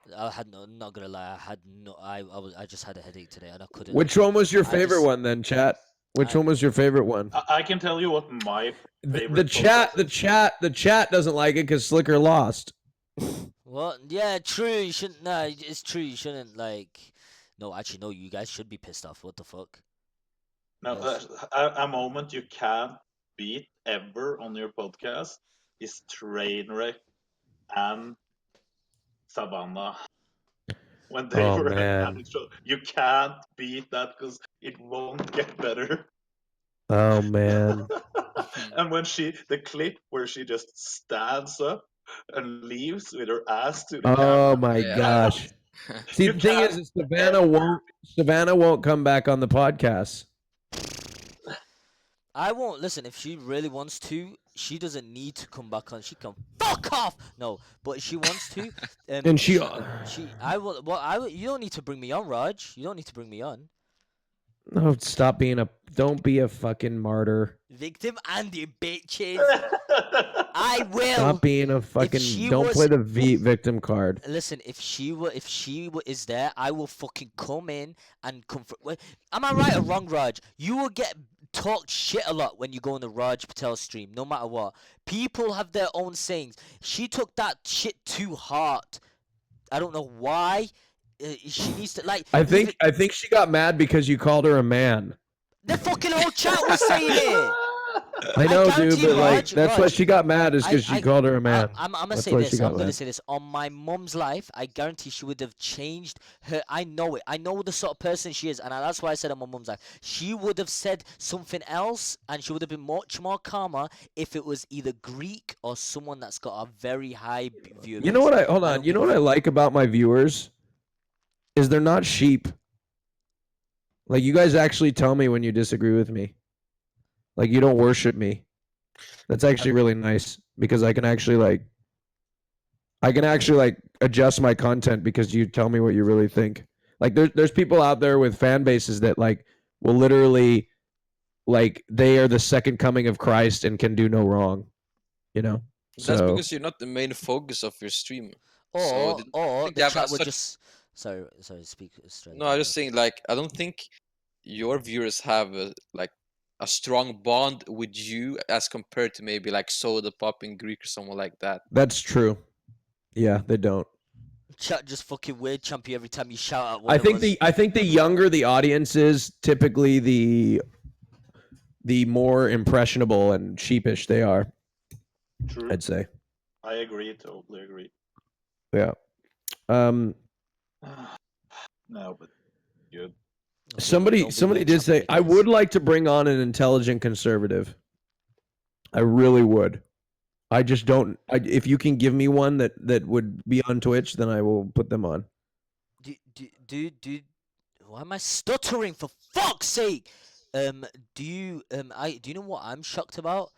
A: not gonna lie, I just had a headache today and I couldn't.
D: Which one was your
A: I
D: favorite
A: just,
D: one then, chat? Which
A: I,
D: one was your favorite one?
C: I can tell you what my
D: The
C: favorite
D: chat,
C: podcast
D: the chat doesn't like it because Sliker lost.
A: what? Yeah, true. You shouldn't. Nah, it's true. You shouldn't like. No, actually, no. You guys should be pissed off. What the fuck?
C: Now,
A: Yes.
C: a moment you can't beat ever on your podcast is Trainwreck and Savannah. When they
D: Oh
C: were
D: man.
C: having show, you can't beat that because it won't get better.
D: Oh man.
C: And when the clip where she just stands up and leaves with her ass to the
D: Oh
C: camera,
D: my
B: Yeah.
D: gosh. See,
C: you
D: the thing
C: can't
D: is
C: ever.
D: Savannah won't come back on the podcast.
A: I won't listen. If she really wants to, she doesn't need to come back on. She can fuck off. No, but she wants to.
D: And she
A: I will. Well, I will. You don't need to bring me on, Raj. You don't need to bring me on.
D: no, stop being a don't be a fucking martyr.
A: Victim and you bitches. I will.
D: Stop being a fucking don't play the victim card.
A: Listen, if she is there, I will fucking come in and comfort. Am I right or wrong, Raj? You will get talked shit a lot when you go on the Raj Patel stream, no matter what. People have their own sayings. She took that shit too hard. I don't know why. She needs to like.
D: I think she got mad because you called her a man.
A: The fucking whole chat was saying it.
D: I know, dude, but like
A: Raj,
D: that's why she got mad is because she called her a man.
A: I'm gonna
D: That's
A: say
D: why
A: this.
D: she got
A: I'm gonna
D: mad.
A: say this. On my mum's life, I guarantee she would have changed her. I know it. I know the sort of person she is, and that's why I said on my mum's life, she would have said something else, and she would have been much more calmer if it was either Greek or someone that's got a very high view.
D: You know what hold on.
A: don't
D: You know
A: give
D: what
A: a
D: I like about my viewers is they're not sheep. Like you guys actually tell me when you disagree with me. Like you don't worship me. That's actually really nice because I can actually like adjust my content because you tell me what you really think. Like there's people out there with fan bases that like will literally like they are the second coming of Christ and can do no wrong. You know?
B: That's
D: So
B: because you're not the main focus of your stream. So
A: Or
B: I
A: or
B: think
A: the
B: they have
A: chat would
B: such-
A: just. Sorry. Speak straight.
B: No, I'm just saying, like, I don't think your viewers have a strong bond with you as compared to maybe like Soda Pop in Greek or someone like that.
D: that's true. Yeah, they don't.
A: Chat just fucking weird champ you every time you shout at one
D: I
A: of
D: think
A: us.
D: I think the younger the audience is, typically the more impressionable and sheepish they are.
C: True.
D: I'd say.
C: I agree. Totally agree.
D: Yeah. Um.
C: No, but good.
D: Somebody did say I would like to bring on an intelligent conservative. I really would. I just don't. If you can give me one that would be on Twitch, then I will put them on.
A: Dude, why am I stuttering? For fuck's sake! Do you know what I'm shocked about?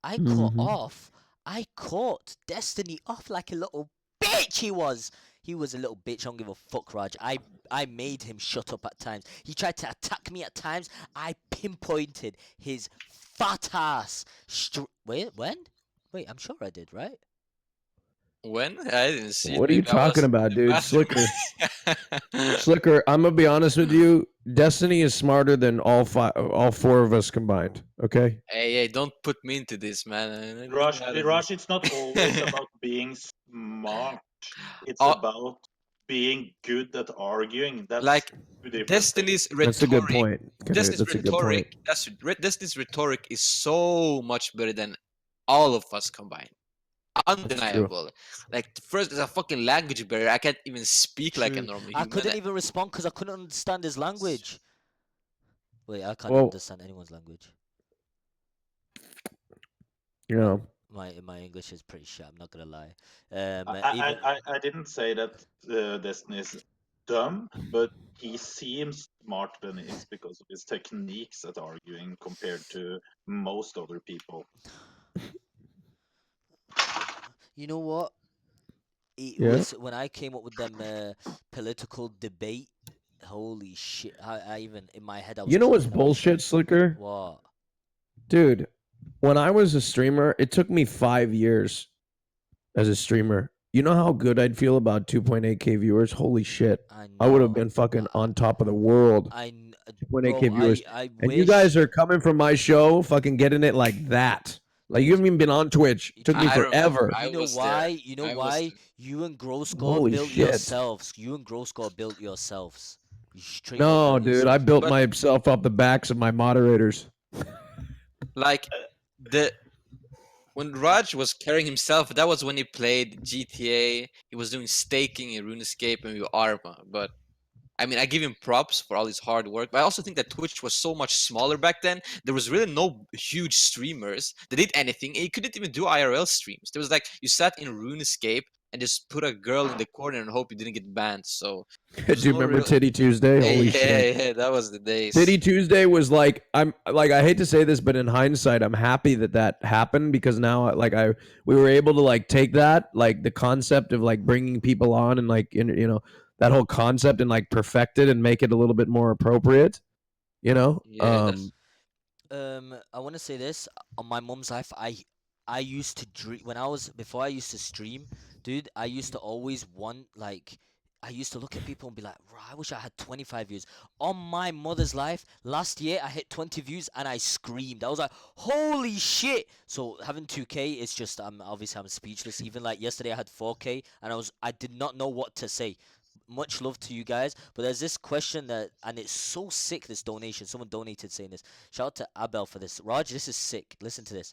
A: I caught Destiny off like a little bitch. He was a little bitch. I don't give a fuck, Raj. I made him shut up at times. He tried to attack me at times. I pinpointed his fat ass. Wait, when? Wait, I'm sure I did, right?
B: When? I didn't see it.
D: What are you
B: Maybe I was
D: talking about,
B: in the
D: dude?
B: bathroom.
D: Sliker, I'm gonna be honest with you. Destiny is smarter than all four of us combined. Okay.
B: Hey, don't put me into this, man.
C: Rush, it's not always about being smart. It's
B: Oh.
C: about being good at arguing. That's
B: Like
C: two different
B: Destiny's
C: things.
B: rhetoric.
D: That's a good point.
B: Destiny's
D: That's a good point.
B: rhetoric. Destiny's rhetoric is so much better than all of us combined. Undeniable. Like first, there's a fucking language barrier. I can't even speak like a
A: True.
B: normal
A: I
B: human.
A: couldn't even respond because I couldn't understand his language. Wait, I can't
D: Well-
A: understand anyone's language.
D: You know.
A: My English is pretty shit. I'm not gonna lie.
C: I didn't say that Destiny is dumb, but he seems smarter than he is because of his techniques at arguing compared to most other people.
A: You know what? It
D: Yeah?
A: was when I came up with them political debate. Holy shit! I even in my head I was.
D: You know what's
A: thinking about
D: bullshit, Sliker?
A: what?
D: Dude, when I was a streamer, it took me 5 years as a streamer. You know how good I'd feel about 2.8K viewers? Holy shit. I would have
A: know.
D: been fucking on top of the world. 2.8K
A: Bro,
D: viewers.
A: I
D: And
A: wish.
D: you guys are coming from my show, fucking getting it like that. Like you haven't even been on Twitch. It took me
B: I remember.
D: forever.
B: I
A: You know
B: was there.
A: why? You know
B: I was
A: why?
B: there.
A: You and Groscore
D: Holy
A: built
D: shit.
A: yourselves. You and Groscore built yourselves. You straight up
D: No,
A: built
D: dude, I
A: yourselves.
D: built
B: But-
D: myself off the backs of my moderators.
B: Like when Raj was carrying himself, that was when he played GTA. He was doing staking in RuneScape and with Arma. But I mean, I give him props for all his hard work. But I also think that Twitch was so much smaller back then. There was really no huge streamers that did anything. And you couldn't even do IRL streams. There was like you sat in RuneScape and just put a girl in the corner and hope you didn't get banned. So
D: Do
B: there's
D: you
B: no
D: remember
B: real-
D: Titty Tuesday? Holy shit.
B: yeah, that was the days.
D: Titty Tuesday was like, I'm like, I hate to say this, but in hindsight, I'm happy that that happened, because now we were able to like take that, like the concept of like bringing people on and like that whole concept, and like perfect it and make it a little bit more appropriate, you know.
B: Yeah, that's
A: I want to say this on my mum's life. I used to dream before I used to stream, dude. I used to always want like. I used to look at people and be like, "Rah, I wish I had 25 views." On my mother's life, last year I hit 20 views and I screamed. I was like, "Holy shit!" So having 2K, it's just I'm speechless. Even like yesterday, I had 4K and I did not know what to say. Much love to you guys, but there's this question and it's so sick. This donation, someone donated saying this. Shout out to Abel for this. Raj, this is sick. Listen to this.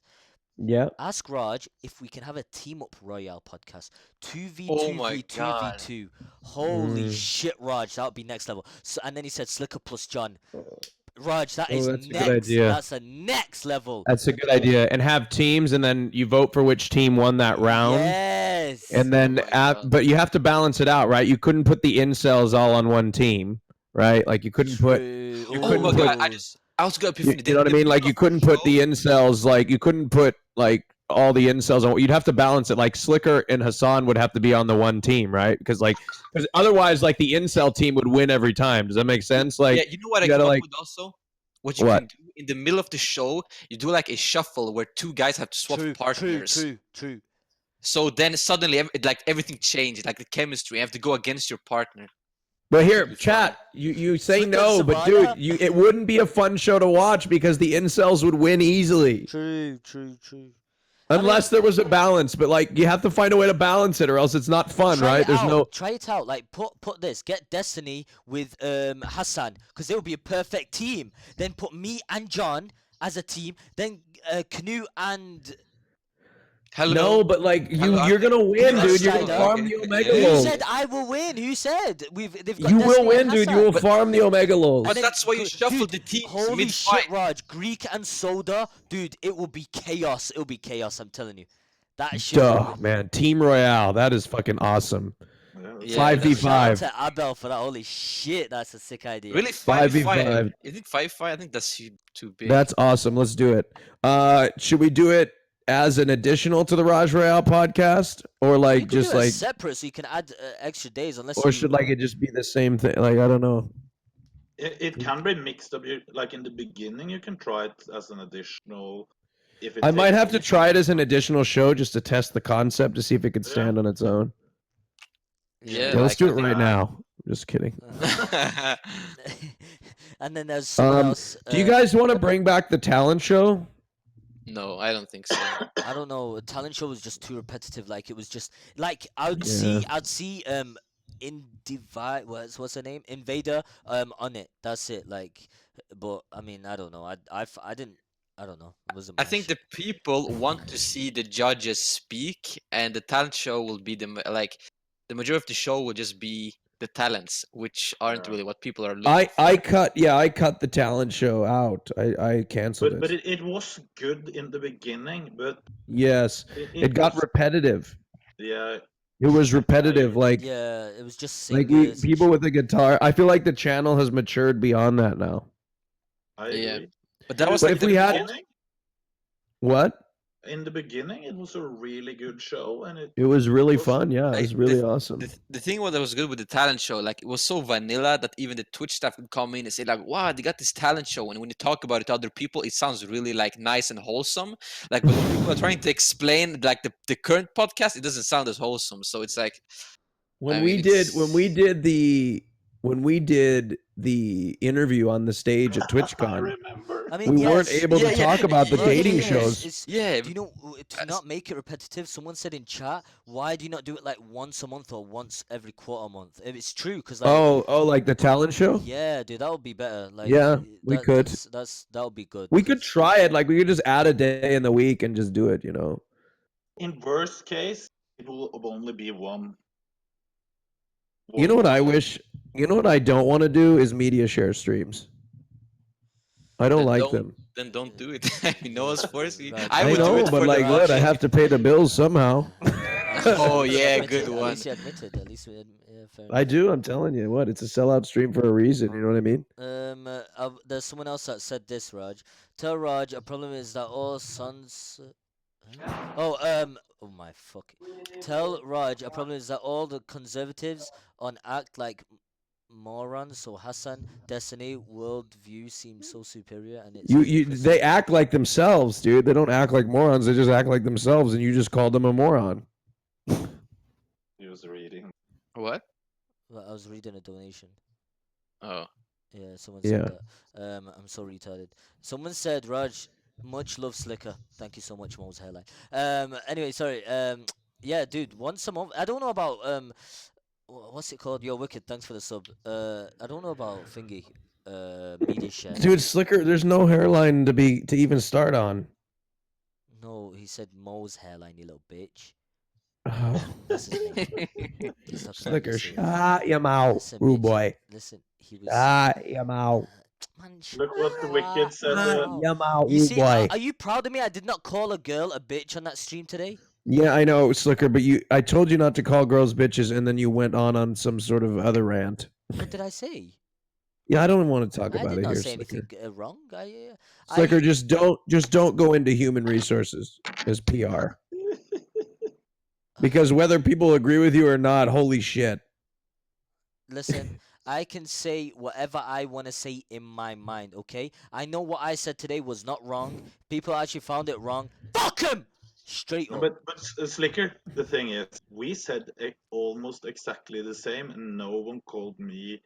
D: Yeah.
A: Ask Raj if we can have a team up royale podcast. 2v2
B: Oh my
A: v 2
B: God.
A: v2. Holy
D: Mm.
A: shit, Raj, that would be next level. So and then he said Sliker plus John. Raj, that
D: Oh,
A: is
D: that's a good
A: next.
D: idea.
A: That's a next level.
D: That's a good idea. And have teams, and then you vote for which team won that round.
A: Yes.
D: And then,
B: Oh my God.
D: but you have to balance it out, right? You couldn't put the incels all on one team, right? Like you couldn't put,
A: True.
D: you
B: Oh
D: couldn't
B: my
D: put-
B: God, I was good.
D: you know what I mean? Like you couldn't put the incels, like you couldn't put like all the incels on. You'd have to balance it. Like Sliker and Hassan would have to be on the one team, right? Because otherwise, like the incel team would win every time. Does that make sense? Like
B: yeah, you know what I
D: you
B: came
D: gotta,
B: up
D: like-
B: with also? What you
D: What?
B: can do in the middle of the show, you do like a shuffle where two guys have to swap partners.
A: True.
B: So then suddenly, like everything changed, like the chemistry. You have to go against your partner.
D: But here,
B: be
D: chat, you say
A: Sliker
D: no, but dude,
A: Savannah?
D: it wouldn't be a fun show to watch because the incels would win easily.
A: True.
D: Unless there was a balance, but like you have to find a way to balance it, or else it's not fun, right?
A: Try it out. Like put this. Get Destiny with Hassan, because they would be a perfect team. Then put me and John as a team. Then KNUT and
B: Hello.
D: No, but like
B: Hello,
D: you're gonna win,
A: Hello,
D: dude. You're gonna
A: Slider.
D: farm the Omega
B: Yeah.
A: who
D: Lulz.
A: said I will win? Who said they've got
D: You
A: Destiny
D: will win,
A: and
D: dude. You
A: Hassan.
D: will farm the Omega Lulz.
B: But
A: then
B: that's why you shuffle
A: dude,
B: the teams
A: Holy
B: mid-fight.
A: shit, Raj! Greek and Soda, dude. It will be chaos. It will be chaos. I'm telling you. That shit.
D: Duh, man. Team Royale. That is fucking awesome.
B: Yeah,
D: 5v5.
A: Shout out to Abel for that. Holy shit, that's a sick idea.
B: Really,
D: 5v5.
B: 5v5. You think 5v5? I think that's too big.
D: That's awesome. Let's do it. Should we do it as an additional to the Raj Royale podcast, or
A: You
D: like
A: could
D: just
A: do it
D: like,
A: separate, so you can add extra days, unless
D: or should like it just be the same thing? Like I don't know.
C: It can be mixed up. Like in the beginning, you can try it as an additional. If it
D: I might
C: takes
D: have to
C: long.
D: try it as an additional show just to test the concept to see if it could stand on its own.
B: Yeah,
D: Yeah, let's do it
C: like,
D: right now. Just kidding.
A: And then there's someone else.
D: Do you guys want to bring back the talent show?
B: No, I don't think so.
A: I don't know. A talent show was just too repetitive. Like it was just like I'd
D: Yeah.
A: see what's her name? Invader on it. That's it. Like, but I mean I don't know. I didn't. I don't know. It wasn't.
B: I
A: my
B: think
A: shit.
B: the people want to see the judges speak, and the talent show will be the majority of the show will just be the talents, which aren't
C: Yeah.
B: really what people are looking for.
D: I cut the talent show out. I canceled
C: But
D: it.
C: it was good in the beginning, but
D: Yes, it got
C: was-
D: repetitive.
C: yeah.
D: It was repetitive. Like
A: Yeah, it was just
D: like
A: singers and
D: people
A: shit.
D: with a guitar. I feel like the channel has matured beyond that now.
C: I
B: Yeah.
C: agree.
B: But that was
D: But
B: like
D: if
B: the
D: we had-
C: beginning,
D: What?
C: in the beginning, it was a really good show, and it
D: It was really
C: was-
D: fun. Yeah, it was
B: Like,
D: really awesome.
B: the thing what was good with the talent show, like it was so vanilla that even the Twitch staff would come in and say like, "Wow, they got this talent show," and when you talk about it to other people, it sounds really like nice and wholesome. Like, but when people are trying to explain like the current podcast, it doesn't sound as wholesome. So it's like
D: When
B: I
D: we
B: mean,
D: did
B: it's-
D: when we did the interview on the stage at
C: I
D: TwitchCon,
C: remember.
A: I mean,
D: we weren't
A: yes,
D: able to
B: yeah,
D: talk about the
A: yeah,
D: dating
A: yeah,
D: shows.
B: Yeah,
A: Do you know to not make it repetitive? Someone said in chat, "Why do you not do it like once a month or once every quarter month?" It's true, because like,
D: Like the talent show?
A: yeah, dude, that would be better. Like,
D: Yeah, we could.
A: That would be good.
D: We could
A: 'cause-
D: try it. Like we could just add a day in the week and just do it, you know.
C: In worst case, it will only be one.
D: You know what I
C: episode.
D: wish? You know what I don't want to do is media share streams. I don't
B: Then
D: like
B: don't-
D: them.
B: then don't do it. You know us force you.
A: Right.
B: I
D: I
B: would do
D: know,
B: it
D: but
B: for
D: like
B: the
D: what? I
B: watch.
D: have to pay the bills somehow.
B: Oh,
A: At least you
B: yeah,
A: admitted-
B: good
A: At
B: one.
A: least you admitted. At least yeah, fair
D: I
A: enough.
D: do. I'm telling you, what? It's a sellout stream for a reason. You know what I mean?
A: There's someone else that said this, Raj. Tell Raj a problem is that all sons. Huh? Oh my fuck. Tell Raj a problem is that all the conservatives on act like morons. So Hassan, Destiny, worldview seems so superior, and it's
D: They act like themselves, dude. They don't act like morons. They just act like themselves, and you just called them a moron.
C: He was reading.
B: What?
A: Well, I was reading a donation.
B: Oh.
A: Yeah, someone
D: Yeah.
A: said that. I'm so retarded. Someone said, Raj, much love, Sliker. Thank you so much, Mo's hairline. Anyway, sorry. Yeah, dude, once a month. I don't know about what's it called? Yo, Wicked. Thanks for the sub. I don't know about Thingy. Media share.
D: Dude, Slicker, there's no hairline to even start on.
A: No, he said Mo's hairline, you little bitch.
D: Oh,
A: That's his name. He's talking about
D: Slicker,
A: this.
D: shut your mouth,
A: Listen,
D: rude
A: bitch.
D: boy.
A: Listen, he was.
D: Shut your mouth.
A: Man,
C: Look what the Wicked said.
D: Shut your mouth,
A: You
D: rude
A: see,
D: boy.
A: are you proud of me? I did not call a girl a bitch on that stream today.
D: Yeah, I know, Slicker, but I told you not to call girls bitches, and then you went on some sort of other rant.
A: What did I say?
D: Yeah, I don't want to talk
A: I
D: about
A: did
D: it
A: not
D: here,
A: say anything
D: Slicker.
A: wrong.
D: Slicker, just don't go into human resources as PR. Because whether people agree with you or not, holy shit.
A: Listen, I can say whatever I want to say in my mind, okay? I know what I said today was not wrong. People actually found it wrong. Fuck him! Straight
C: No,
A: up.
C: but Slicker, the thing is, we said almost exactly the same, and no one called me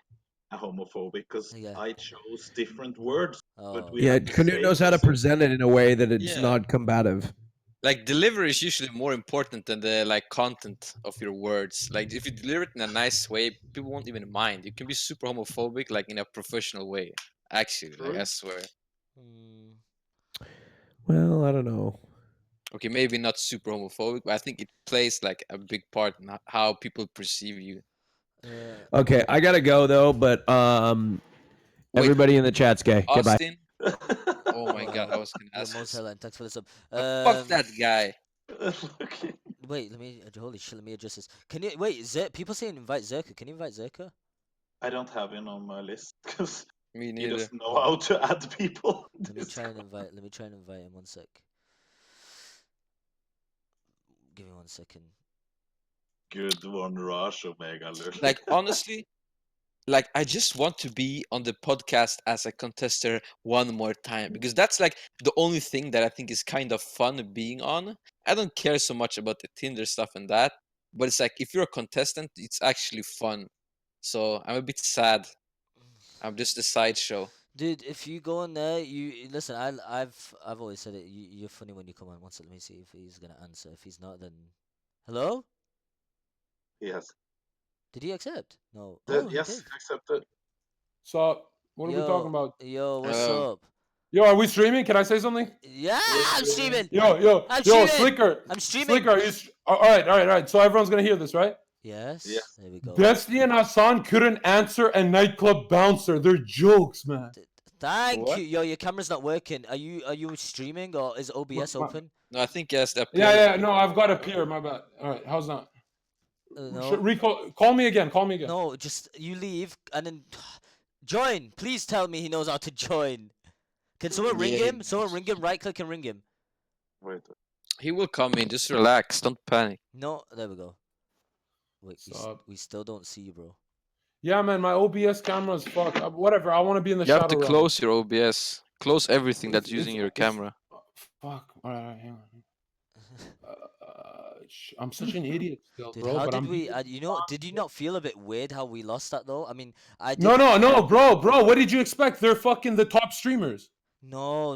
C: a homophobic because
A: Yeah.
C: I chose different words. But
A: Oh.
C: we
D: Yeah,
C: had the
D: KNUT
C: same
D: knows how to
C: concept.
D: present it in a way that it's
B: Yeah.
D: not combative.
B: Like, delivery is usually more important than the like content of your words. Like, if you deliver it in a nice way, people won't even mind. You can be super homophobic, like in a professional way. Actually, like,
C: True.
B: I swear.
A: Mm,
D: Well, I don't know.
B: Okay, maybe not super homophobic, but I think it plays like a big part in how people perceive you.
D: Okay, I gotta go though, but
B: Wait,
D: everybody in the chat's gay. Goodbye.
B: Austin? Oh my god, I was gonna
A: Yo,
B: ask
A: Mo's
B: this.
A: hairline, thanks for the sub.
B: Fuck that guy.
C: Okay.
A: Wait, holy shit, let me adjust this. Can you, wait, people saying invite ZherKa. Can you invite ZherKa?
C: I don't have him on my list because
B: Me
C: he
B: neither.
C: doesn't know how to add people.
A: Let me try and invite him 1 sec. Give me 1 second.
C: Good one, Raj Omega alert.
B: Like, honestly, like, I just want to be on the podcast as a contester one more time because that's like the only thing that I think is kind of fun being on. I don't care so much about the Tinder stuff and that, but it's like if you're a contestant, it's actually fun. So I'm a bit sad. I'm just a sideshow.
A: Dude, if you go in there, you listen. I've always said it. You're funny when you come on. 1 sec, let me see if he's gonna answer. If he's not, then hello.
C: Yes.
A: Did he accept? No. Oh, he
C: Yes,
A: did.
C: accepted.
F: So, what are we talking about?
A: Yo, what's
B: Hello.
A: up?
F: Yo, are we streaming? Can I say something?
A: Yeah, I'm streaming.
F: Yo,
A: I'm streaming.
F: Sliker.
A: I'm streaming.
F: Sliker, all right. So everyone's gonna hear this, right?
A: Yes.
C: Yes.
A: There we go.
F: Destiny and Hassan couldn't answer a nightclub bouncer. They're jokes, man.
A: Thank
B: What?
A: you. Yo, your camera's not working. Are you streaming or is OBS open?
B: No, I think yes, that.
F: Yeah. No, I've got a peer. My bad. All right, how's that?
A: No.
F: Call me again.
A: No, just you leave and then join. Please tell me he knows how to join. Can someone ring
B: Yeah.
A: him? Someone ring him. Right click and ring him.
C: Wait.
B: He will come in. Just relax. Don't panic.
A: No, there we go. Wait,
F: Sup?
A: we still don't see you, bro.
F: Yeah, man, my OBS camera is fucked. Whatever. I want to be in the
B: You have
F: shadow
B: to
F: realm.
B: close your OBS. Close everything that's
F: It's-
B: using your
F: it's-
B: camera.
F: Fuck. All right, hang on. I'm such an idiot still,
A: Dude,
F: bro.
A: how
F: but
A: did
F: I'm
A: we? Did you not feel a bit weird how we lost that though? I mean, I did.
F: No, bro. What did you expect? They're fucking the top streamers.
A: No.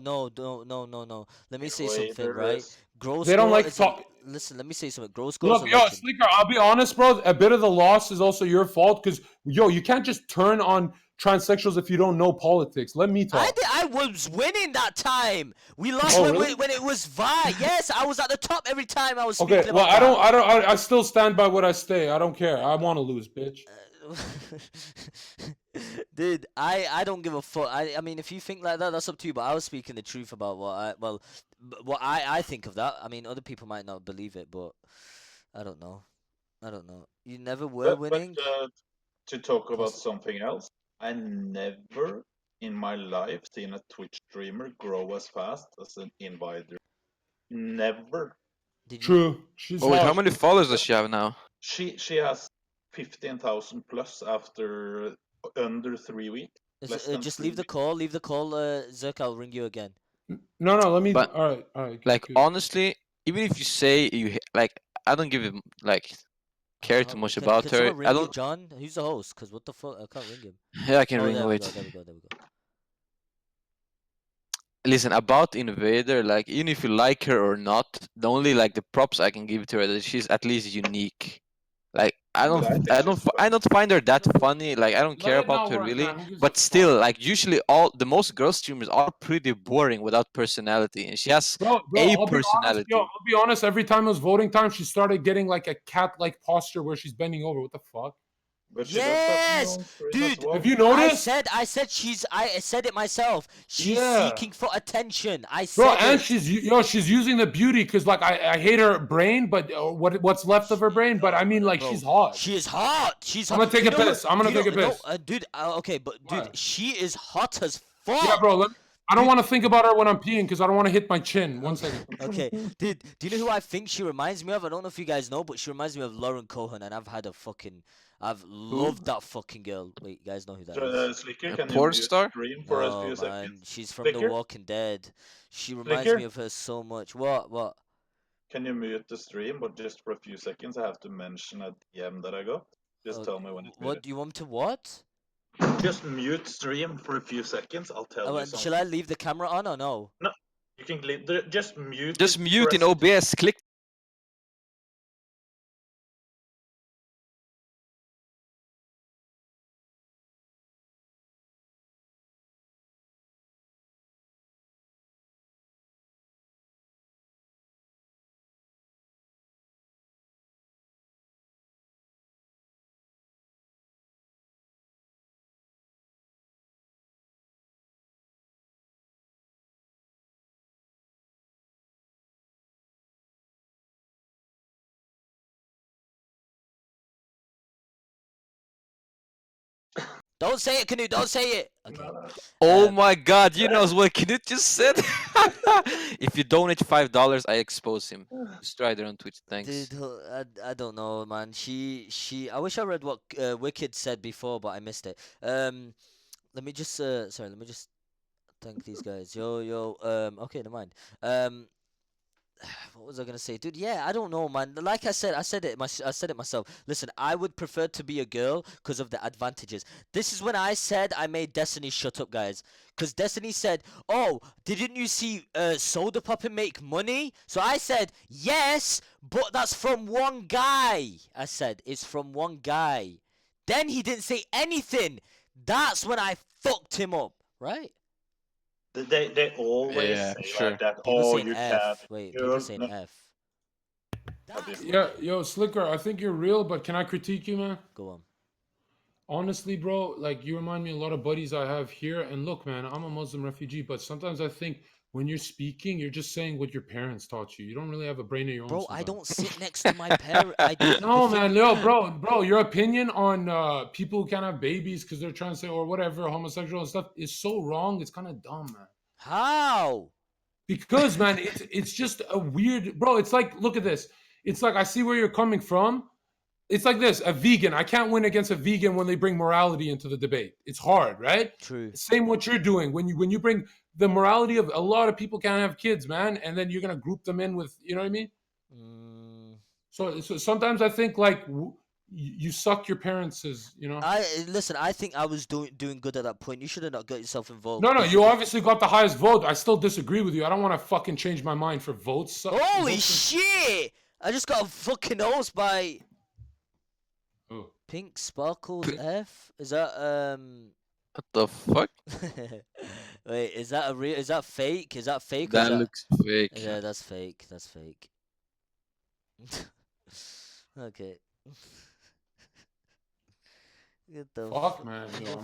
A: Let me say something, right? Gross.
F: They don't like talk.
A: Listen, let me say something. Gross
F: Look,
A: a
F: yo,
A: legend.
F: Slicker, I'll be honest, bro. A bit of the loss is also your fault because, yo, you can't just turn on transsexuals if you don't know politics. Let me talk.
A: I was winning that time. We lost
F: Oh,
A: when,
F: really?
A: when it was Vi. Yes, I was at the top every time I was speaking
F: Okay, well,
A: about that.
F: I still stand by what I say. I don't care. I want to lose, bitch.
A: Dude, I don't give a fuck. I mean, if you think like that, that's up to you. But I was speaking the truth about what I think of that. I mean, other people might not believe it, but I don't know. I don't know. You never were
C: But
A: winning.
C: to talk about
A: Poss-
C: something else, I never in my life seen a Twitch streamer grow as fast as an invader. Never.
A: Did you?
F: True. She's
B: Oh wait, how
F: hot.
B: many followers does she have now?
C: She has 15,000 plus after under 3 weeks. Less than
A: Just
C: 3
A: leave the
C: weeks.
A: call. Leave the call. Zerk, I'll ring you again.
F: No, no. Let me.
B: But
F: All right, all right.
B: like
F: Good.
B: honestly, even if you say like, I don't give him like care too much about
A: Can
B: her.
A: someone
B: I
A: ring you,
B: don't.
A: John? Who's the host? Cause what the fuck? I can't ring him.
B: Yeah, I can
A: Oh,
B: ring.
A: there we go.
B: Wait.
A: There we go. There we go.
B: Listen, about Invader, like even if you like her or not, the only like the props I can give to her that she's at least unique. Like I
C: But
B: don't,
C: I think
B: I
C: she's
B: don't, I don't find her that funny. Like I don't
F: Let
B: care
F: it
B: about
F: not
B: her
F: work,
B: really.
F: man. Who gives a
B: But still,
F: fuck?
B: like usually all the most girl streamers are pretty boring without personality, and she has
F: Bro,
B: a
F: I'll be honest. Yo,
B: personality.
F: I'll be honest. Every time it was voting time, she started getting like a cat-like posture where she's bending over. What the fuck?
C: But she does that on her
A: Yes,
C: own stream as
A: dude.
C: well.
F: Have you noticed?
A: I said it myself. She's
F: Yeah.
A: seeking for attention. I
F: Bro,
A: said
F: and
A: it.
F: she's using the beauty because like I hate her brain, but what's left of her brain. But I mean, like
A: Bro,
F: she's hot.
A: she is hot. She's
F: I'm
A: hot.
F: gonna take
A: You
F: a
A: know
F: piss. I'm gonna
A: do you
F: take a
A: know,
F: piss.
A: no, dude. Okay, but dude,
F: Why?
A: she is hot as fuck.
F: Yeah, bro. I don't
A: Dude.
F: want to think about her when I'm peeing because I don't want to hit my chin. One second.
A: Okay, dude. Do you know who I think she reminds me of? I don't know if you guys know, but she reminds me of Lauren Cohen, and I've loved that fucking girl. Wait, you guys know who that is?
C: Sliker,
B: A
C: can you
B: porn
C: mute
B: star?
C: stream for a
A: No,
C: few
A: man.
C: seconds?
A: She's from The
C: Sliker,
A: Walking Dead. She reminds me
C: Sliker,
A: of her so much. What?
C: can you mute the stream, but just for a few seconds? I have to mention a DM that I got. Just tell me when it's muted.
A: What do you want me to what?
C: Just mute stream for a few seconds. I'll tell you something.
A: Shall I leave the camera on or no?
C: No, you can leave. Just mute.
B: Just
C: it
B: mute
C: for a
B: in
C: second.
B: OBS. Click.
A: Don't say it, Canute. Don't say it. Okay.
B: Oh my God! You know what Knut just said? If you donate $5, I expose him. Strider on Twitch. Thanks.
A: Dude, I don't know, man. I wish I read what Wicked said before, but I missed it. Let me just sorry. Let me just thank these guys. Yo. Okay, never mind. What was I gonna say, dude? Yeah, I don't know, man. Like I said, I said it myself. Listen, I would prefer to be a girl because of the advantages. This is when I said I made Destiny shut up, guys. Because Destiny said, "Oh, didn't you see Soda Poppin make money?" So I said, "Yes, but that's from one guy." I said, "It's from one guy." Then he didn't say anything. That's when I fucked him up, right?
C: They always
B: Yeah,
C: say
B: sure.
C: like that.
A: People
C: Oh,
A: saying
C: you
A: F.
C: can't.
A: Wait,
C: Girl,
A: people saying
C: no.
A: F. That's
F: Yeah, yo, Slicker. I think you're real, but can I critique you, man?
A: Go on.
F: Honestly, bro, like you remind me a lot of buddies I have here. And look, man, I'm a Muslim refugee, but sometimes I think when you're speaking, you're just saying what your parents taught you. You don't really have a brain of your own.
A: Bro, I
F: sometimes.
A: don't sit next to my parent. I don't.
F: No,
A: the thing-
F: man, yo, bro, your opinion on people who can't have babies because they're trying to say or whatever, homosexual and stuff is so wrong. It's kind of dumb, man.
A: How?
F: Because, man, it's just a weird, bro. It's like, look at this. It's like I see where you're coming from. It's like this: a vegan. I can't win against a vegan when they bring morality into the debate. It's hard, right?
A: True.
F: Same what you're doing when you bring the morality of a lot of people can't have kids, man, and then you're gonna group them in with, you know what I mean? So sometimes I think like you suck your parents' you know.
A: Listen. I think I was doing good at that point. You should have not got yourself involved.
F: No, you obviously got the highest vote. I still disagree with you. I don't want to fucking change my mind for votes.
A: Holy shit! I just got a fucking nose by
F: Oh.
A: Pink Sparkles F. Is that
B: What the fuck?
A: Wait, is that a real? Is that fake? Is that fake?
B: That looks fake.
A: Yeah, that's fake. That's fake. Okay. Get the
F: Fuck, man. Yo,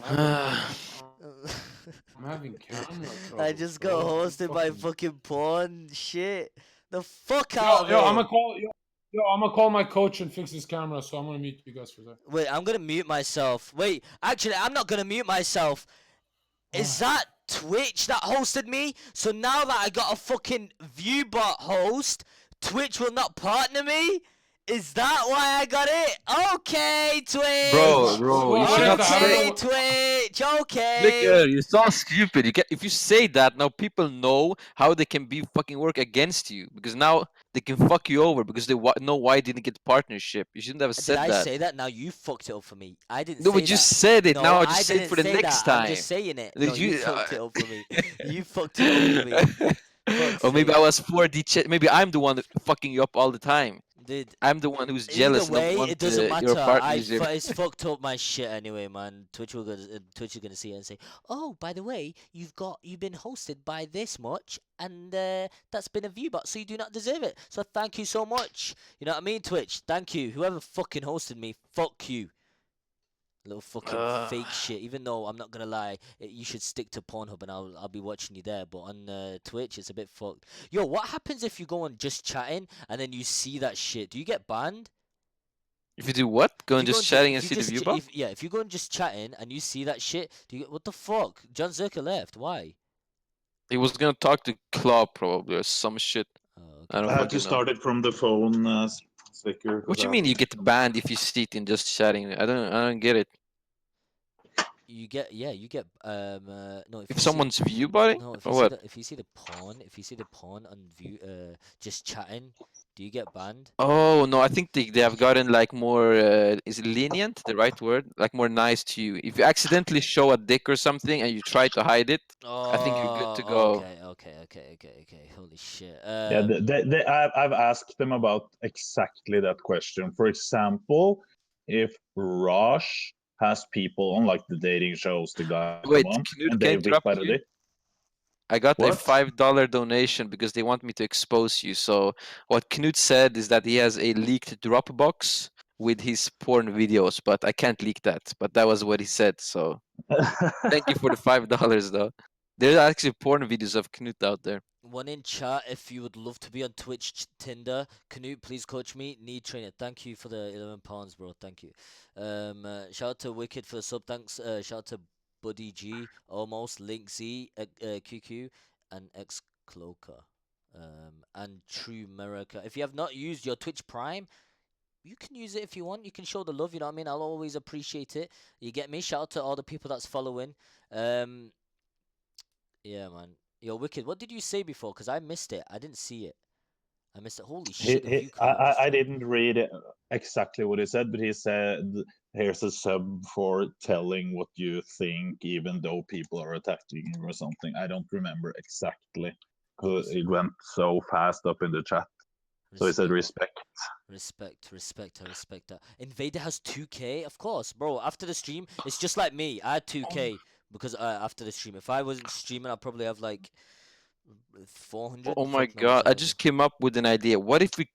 F: I'm having camera trouble.
A: I just got
F: bro.
A: hosted by fucking porn shit. The fuck out of
F: Yo,
A: it.
F: I'm gonna call Yo, I'm gonna call my coach and fix his camera, so I'm gonna mute you guys for that.
A: Wait, I'm gonna mute myself. Wait, actually, I'm not gonna mute myself. Is that Twitch that hosted me? So now that I got a fucking ViewBot host, Twitch will not partner me? Is that why I got it? Okay, Twitch.
B: Bro, you
F: Well,
B: should not
F: I don't know
A: Okay,
F: what-
A: Twitch. Okay.
B: Sliker, you're so stupid. You get if you say that now, people know how they can be fucking work against you because now they can fuck you over because they know why you didn't get partnership. You shouldn't have
A: Did
B: said
A: I
B: that.
A: say that? Now you fucked it up for me. I didn't
B: No,
A: say
B: we just
A: that.
B: said it.
A: No,
B: Now I
A: I
B: just say it
A: didn't
B: for the
A: say
B: next
A: that. I'm
B: time.
A: just saying it.
B: Did
A: No, you
B: you?
A: fucked it up for me. You fucked it up for me. Fuck's
B: Or maybe
A: sake.
B: I was 4D chat. Maybe I'm the one fucking you up all the time.
A: Dude,
B: I'm the one who's
A: either
B: jealous and don't
A: way,
B: want
A: it doesn't
B: your
A: matter.
B: partnership.
A: It's fucked up my shit anyway, man. Twitch is gonna see it and say, "Oh, by the way, you've been hosted by this much, and that's been a view bot, so you do not deserve it. So thank you so much. You know what I mean, Twitch? Thank you. Whoever fucking hosted me, fuck you. Little fucking fake shit. Even though I'm not gonna lie, you should stick to Pornhub and I'll be watching you there. But on Twitch, it's a bit fucked. Yo, what happens if you go on just chatting and then you see that shit? Do you get banned?
B: If you do what? Go
A: If
B: and
A: you go
B: just
A: on
B: chatting
A: if
B: and
A: you
B: see the
A: just
B: view
A: ch-
B: bar?
A: if you go on just chatting and you see that shit, do you get what the fuck? JonZherka left. Why?
B: He was gonna talk to Claw probably or some shit.
A: Oh,
B: I
A: okay.
B: don't
C: I had to
B: fucking know.
C: start it from the phone, Sliker.
B: What you mean you get banned if you see it in just chatting? I don't get it.
A: You get no
B: If someone's view botting
A: no if
B: or
A: you see
B: what?
A: the porn on view just chatting, do you get banned?
B: Oh no, I think they have gotten like more is it lenient the right word? Like more nice to you. If you accidentally show a dick or something and you try to hide it, I think you're good to
A: Oh,
B: go.
A: okay. Holy shit.
C: Yeah, I've asked them about exactly that question. For example, if Raj has people on like the dating shows, the guys come
B: Wait,
C: on
B: Knut,
C: and
B: can I
C: they whip
B: interrupt
C: out a
B: you?
C: dick.
B: I got a
C: What?
B: $5 donation because they want me to expose you. So what Knut said is that he has a leaked Dropbox with his porn videos, but I can't leak that. But that was what he said. So thank you for the $5 though. There's actually porn videos of Knut out there.
A: One in chat if you would love to be on Twitch Tinder. Canute, please coach me. Need trainer. Thank you for the £11, bro. Thank you. Shout out to Wicked for the sub. Thanks. Shout out to Buddy G, Almost, Link Z, QQ, and X Cloaker. And True America. If you have not used your Twitch Prime, you can use it if you want. You can show the love, you know what I mean? I'll always appreciate it. You get me? Shout out to all the people that's following. Yeah, man. Yo, Wicked, what did you say before? Because I missed it. I didn't see it. I missed it. Holy shit, the view count just
C: I
A: dropped.
C: didn't read it exactly what he said, but he said, "Here's a sub for telling what you think, even though people are attacking you or something." I don't remember exactly because it went so fast up in the chat. So he said, "Respect."
A: Respect. I respect that. Invader has 2K? Of course, bro. After the stream, it's just like me. I had 2K because after the stream. If I wasn't streaming, I'd probably have like 400.
B: Oh my
A: Fuck knows.
B: god, I just came up with an idea. What if we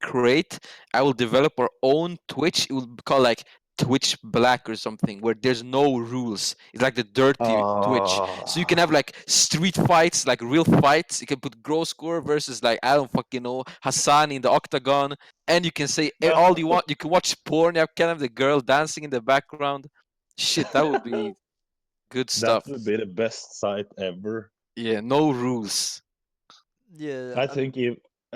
B: I will develop our own Twitch. It will be called like Twitch Black or something, where there's no rules. It's like the dirty Twitch. So you can have like street fights, like real fights. You can put Grow Score versus like, I don't fucking know, Hassan in the octagon. And you can say all you want. You can watch porn. You can have the girl dancing in the background. Shit, that would be good stuff.
C: That would be the best site ever.
B: Yeah, no rules.
A: Yeah.
C: I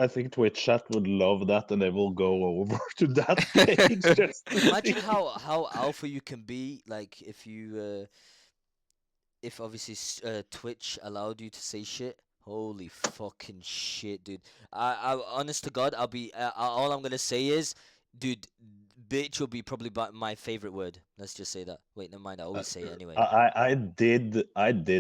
C: think Twitch chat would love that, and they will go over to that page. Just to
A: Imagine
C: see.
A: how alpha you can be, like if obviously Twitch allowed you to say shit. Holy fucking shit, dude. I honest to God, I'll be all I'm gonna say is, dude, bitch will be probably my favorite word. Let's just say that. Wait, never mind. I always say it anyway.
C: I did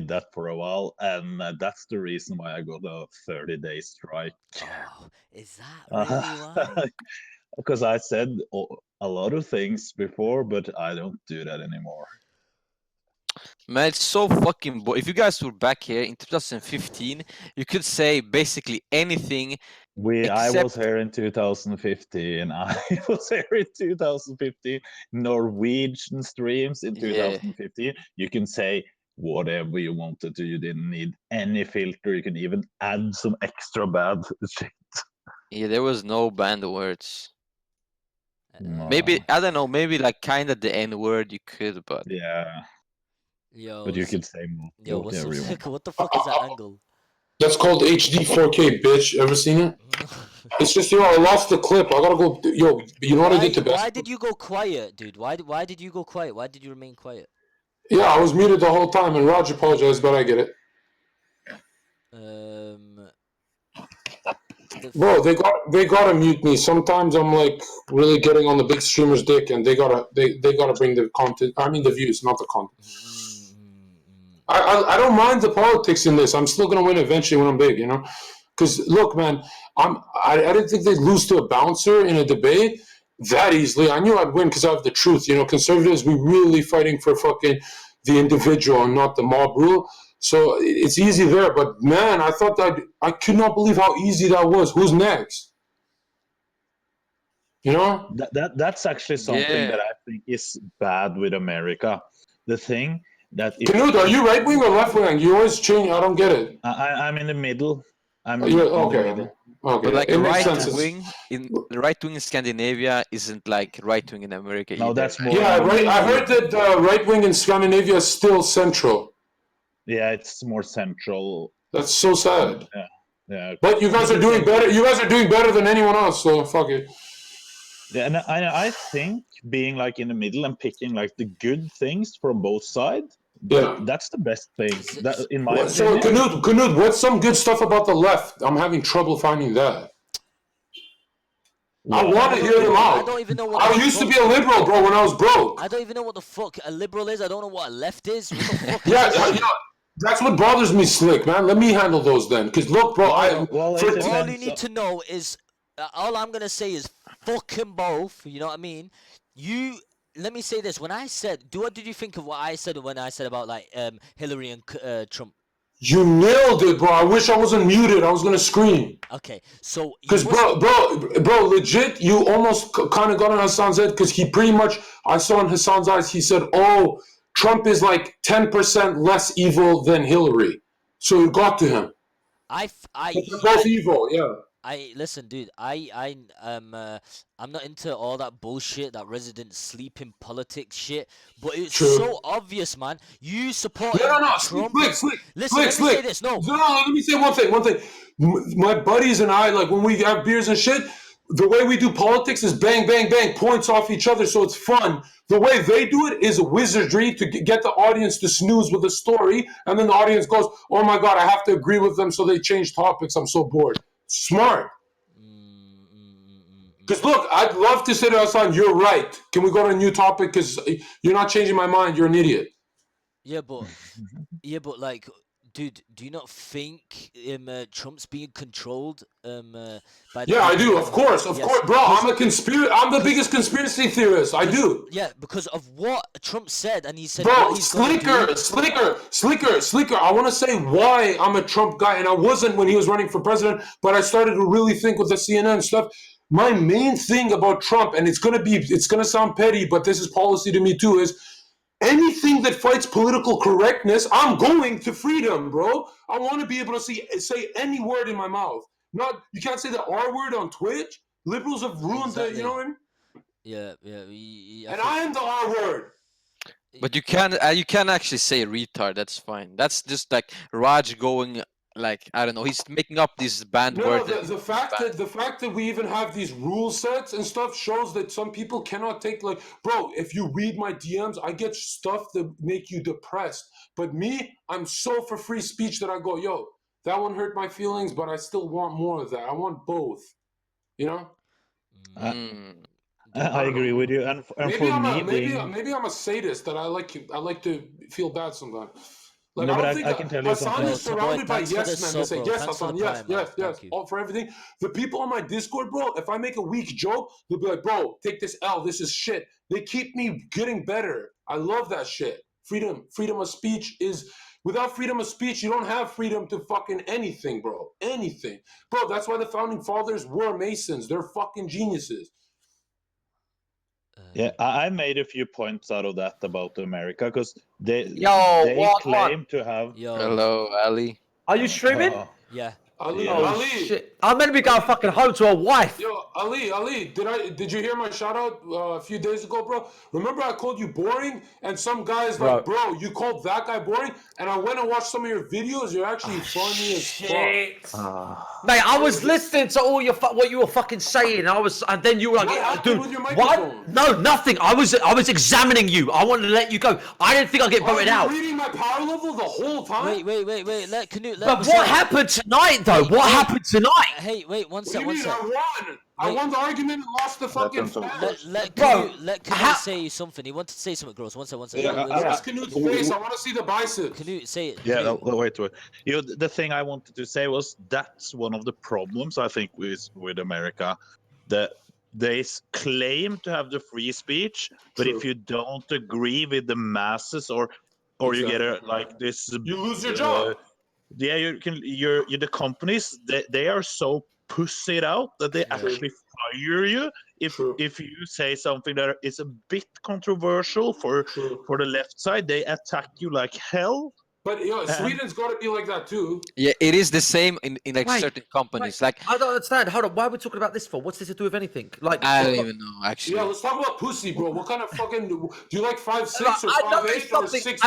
C: that for a while, and that's the reason why I got a 30-day strike.
A: Oh, is that really why?
C: Because I said a lot of things before, but I don't do that anymore.
B: Man, it's so fucking if you guys were back here in 2015, you could say basically anything.
C: I was here in 2015. I was here in 2015. Norwegian streams in 2015. You can say whatever you wanted to. You didn't need any filter. You can even add some extra bad shit.
B: Yeah, there was no banned words. Maybe I don't know. Maybe like kind of the N word you could, but
G: Yeah,
A: Yo,
G: but you could say more.
A: yo, what's
G: whatever you want.
A: up? What the fuck is that angle?
F: That's called HD 4K, bitch. Ever seen it? It's just, I lost the clip. I gotta go. Yo, you know what I did to best?
A: Why did you go quiet, dude? Why did you go quiet? Why did you remain quiet?
F: Yeah, I was muted the whole time, and Rajj apologized, but I get it. Bro, they gotta mute me. Sometimes I'm like really getting on the big streamer's dick, and they gotta bring the content. I mean the views, not the content. I don't mind the politics in this. I'm still gonna win eventually when I'm big, you know. Because look, man, I didn't think they'd lose to a bouncer in a debate that easily. I knew I'd win because I have the truth. You know, conservatives, we really fighting for fucking the individual and not the mob rule. So it's easy there. But man, I thought I could not believe how easy that was. Who's next? You know?
G: That's actually something that I think is bad with America. The thing that
F: KNUT, are you right wing or left wing? You always change. I don't get it.
G: I'm in the middle. I'm
F: You're,
G: in
F: okay.
G: the middle.
F: Okay.
B: But like
F: It makes
B: right
F: sense.
B: wing in Scandinavia isn't like right wing in America
G: No,
B: either.
G: that's more.
F: Yeah, right. I heard that right wing in Scandinavia is still central.
G: Yeah, it's more central.
F: That's so sad.
G: Yeah.
F: But you guys are doing better. You guys are doing better than anyone else. So fuck it.
G: Yeah, and I think being like in the middle and picking like the good things from both sides.
F: Yeah.
G: That's the best thing. That, in my
F: So
G: opinion.
F: KNUT, what's some good stuff about the left? I'm having trouble finding that. I want to hear them out.
A: I don't even know what
F: I used to be a liberal, bro, when I was broke.
A: I don't even know what the fuck a liberal is. I don't know what a left is. What the fuck
F: Yeah,
A: is this?
F: yeah, that's what bothers me, Slick, man. Let me handle those then. Because look, bro,
A: all you need to know is, all I'm gonna say is fucking both. You know what I mean? Let me say this. When I said, what did you think of what I said when I said about like Hillary and Trump?
F: You nailed it, bro. I wish I wasn't muted. I was gonna scream.
A: Okay, so
F: because bro, legit, you almost kind of got on Hassan's head because he pretty much. I saw in Hassan's eyes. He said, "Oh, Trump is like 10% less evil than Hillary," so it got to him. They're both evil, yeah.
A: Listen, dude. I'm not into all that bullshit, that resident sleeping politics shit. But it's so obvious, man. You support Trump.
F: Slick.
A: Listen, let me say this. No,
F: let me say one thing. My buddies and I, like when we have beers and shit, the way we do politics is bang, bang, bang, points off each other, so it's fun. The way they do it is wizardry to get the audience to snooze with a story, and then the audience goes, "Oh my god, I have to agree with them," so they change topics. I'm so bored. Smart. Because look, I'd love to say to Hassan, "You're right. Can we go to a new topic? Because you're not changing my mind. You're an idiot."
A: Yeah, but like, dude, do you not think Trump's being controlled by?
F: Yeah, I do. Of course, bro. I'm the biggest conspiracy theorist. I do.
A: Yeah, because of what Trump said, and he said,
F: "Bro, Sliker. I want to say why I'm a Trump guy, and I wasn't when he was running for president, but I started to really think with the CNN stuff. My main thing about Trump, and it's gonna sound petty, but this is policy to me too, is anything that fights political correctness, I'm going to freedom, bro. I want to be able to say any word in my mouth. You can't say the R word on Twitch. Liberals have ruined the, you know what I mean?
A: Yeah.
F: And I am the R word.
B: But you can actually say retard. That's fine. That's just like Rajj going. Like, I don't know, he's making up these banned words.
F: The fact that we even have these rule sets and stuff shows that some people cannot take, like, bro, if you read my DMs, I get stuff that make you depressed. But me, I'm so for free speech that I go, yo, that one hurt my feelings, but I still want more of that. I want both. You know?
G: I agree with you. And
F: maybe I'm a sadist that I like to feel bad sometimes. Like,
G: no,
F: I don't think
G: I can tell you
F: Hassan
G: something.
F: is surrounded by yes men. They say, yes,
A: thanks
F: Hassan, yes. All for everything. The people on my Discord, bro, if I make a weak joke, they'll be like, bro, take this L. This is shit. They keep me getting better. I love that shit. Freedom of speech is... Without freedom of speech, you don't have freedom to fucking anything, bro. Anything. Bro, that's why the founding fathers were Masons. They're fucking geniuses.
G: Yeah, I made a few points out of that about America because they claim to have.
B: Hello, Ali.
H: Are you streaming?
A: Yeah.
F: Ali,
H: shit. I'm meant to be going fucking home to a wife.
F: Yo, Ali, did you hear my shout out a few days ago, bro? Remember I called you boring, and some guys like, bro, you called that guy boring, and I went and watched some of your videos. You're actually funny as fuck.
H: Mate, I was listening to all your what you were fucking saying. And then you were like,
F: What
H: yeah,
F: happened
H: dude,
F: with your
H: what?
F: microphone?
H: No, nothing. I was examining you. I wanted to let you go. I didn't think I'd get voted out.
F: Were you reading my power level the whole time?
A: Wait. Let KNUT.
H: But what happened tonight, though? What happened tonight?
A: Hey, wait, one
F: What do
A: sec,
F: you
A: one
F: mean?
A: sec.
F: I won. I won the argument and lost the fucking fight.
A: Let
H: Bro,
A: KNUT say something. He wanted to say something, Gross. One sec.
F: Where's Knut's face? I want to see the biceps.
A: KNUT, say it.
G: Yeah,
A: KNUT.
G: no, wait. You know, the thing I wanted to say was that's one of the problems I think with America, that they claim to have the free speech, but if you don't agree with the masses or you get a like this,
F: you lose your job.
G: Yeah, the companies they are so pussied out that they actually fire you if you say something that is a bit controversial for the left side. They attack you like hell.
F: But Sweden's got to be like that too.
B: Yeah, it is the same in like
H: Wait,
B: certain companies. Like
H: I don't understand. Hold on. Why are we talking about this for? What's this to do with anything? Like
B: I don't even know actually.
F: Yeah, let's talk about pussy, bro. What kind of fucking do you like 5'6" or
H: I know
F: 5'8"
H: it's
F: or
H: something.
F: 6'2"?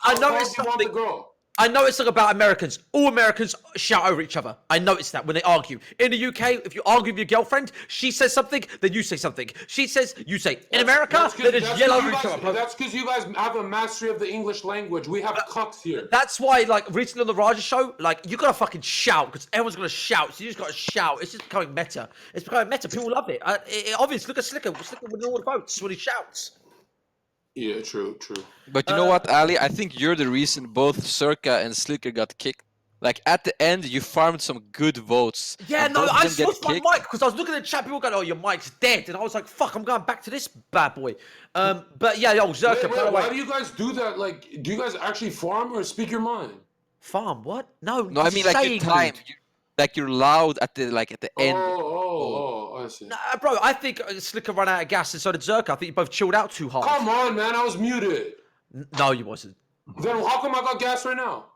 H: I know
F: How
H: it's
F: tall do you want the
H: something.
F: girl?
H: I know it's like about Americans. All Americans shout over each other. I noticed that when they argue. In the UK, if you argue with your girlfriend, she says something, then you say something. She says, you say. In America, they just yell over each other.
F: That's because you guys have a mastery of the English language. We have cucks here.
H: That's why, like, recently on the Rajj show, like, you gotta fucking shout, because everyone's gonna shout, so you just gotta shout. It's just becoming meta. It's becoming meta. People love it. Obviously, look at Sliker. Sliker winning all the votes when he shouts.
F: Yeah, true.
B: But you know what, Ali? I think you're the reason both Zherka and Sliker got kicked. Like at the end, you farmed some good votes.
H: Yeah,
B: and
H: no,
B: both of
H: I
B: them get
H: switched my
B: kicked.
H: mic because I was looking at the chat. People going, "Oh, your mic's dead," and I was like, "Fuck, I'm going back to this bad boy." But yeah, yo, Zherka.
F: Wait, why do you guys do that? Like, do you guys actually farm or speak your mind?
H: Farm? What? No,
B: No, I mean like your time. Like you're loud at the end.
F: Oh, I see.
H: Nah, bro, I think Sliker ran out of gas, and so did Zherka. I think you both chilled out too hard.
F: Come on, man. I was muted.
H: No, you wasn't.
F: Then how come I got gas right now?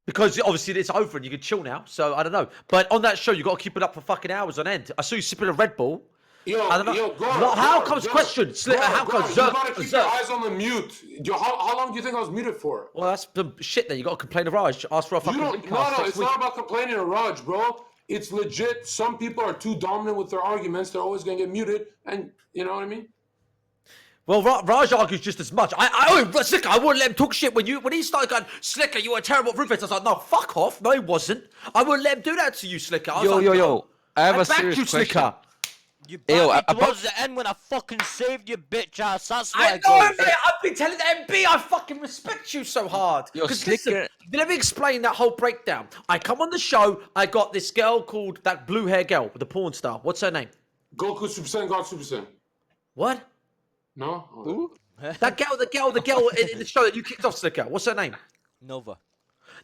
H: Because obviously it's over and you can chill now. So I don't know. But on that show, you got to keep it up for fucking hours on end. I saw you sipping a Red Bull.
F: Yo,
H: I don't know.
F: Gore,
H: how comes question? How comes
F: you gotta keep your eyes on the mute. How long do you think I was muted for?
H: Well, that's some shit. Then you got to complain to Rajj. Ask for a fucking
F: No,
H: recast next
F: it's
H: week.
F: not about complaining to Rajj, bro. It's legit. Some people are too dominant with their arguments. They're always gonna get muted, and you know what I mean.
H: Well, Rajj argues just as much. Sliker, I wouldn't let him talk shit when he started going, Sliker, you were terrible at Rufus. I was like, no, fuck off. No, he wasn't. I wouldn't let him do that to you, Sliker. I was
B: Yo. I have a
H: backed
B: serious
H: you,
B: question.
H: Sliker.
A: You backed me towards the end when I fucking saved you, bitch ass. That's why
H: I know, mate. I've been telling the MB I fucking respect you so hard.
B: Yo,
H: 'Cause
B: Sliker.
H: listen, let me explain that whole breakdown. I come on the show. I got this girl called that blue hair girl, the porn star. What's her name?
F: Goku Super Saiyan, God Super Saiyan.
H: What?
F: No.
B: Who?
H: That girl, the girl in the show that you kicked off, Sliker. What's her name?
A: Nova.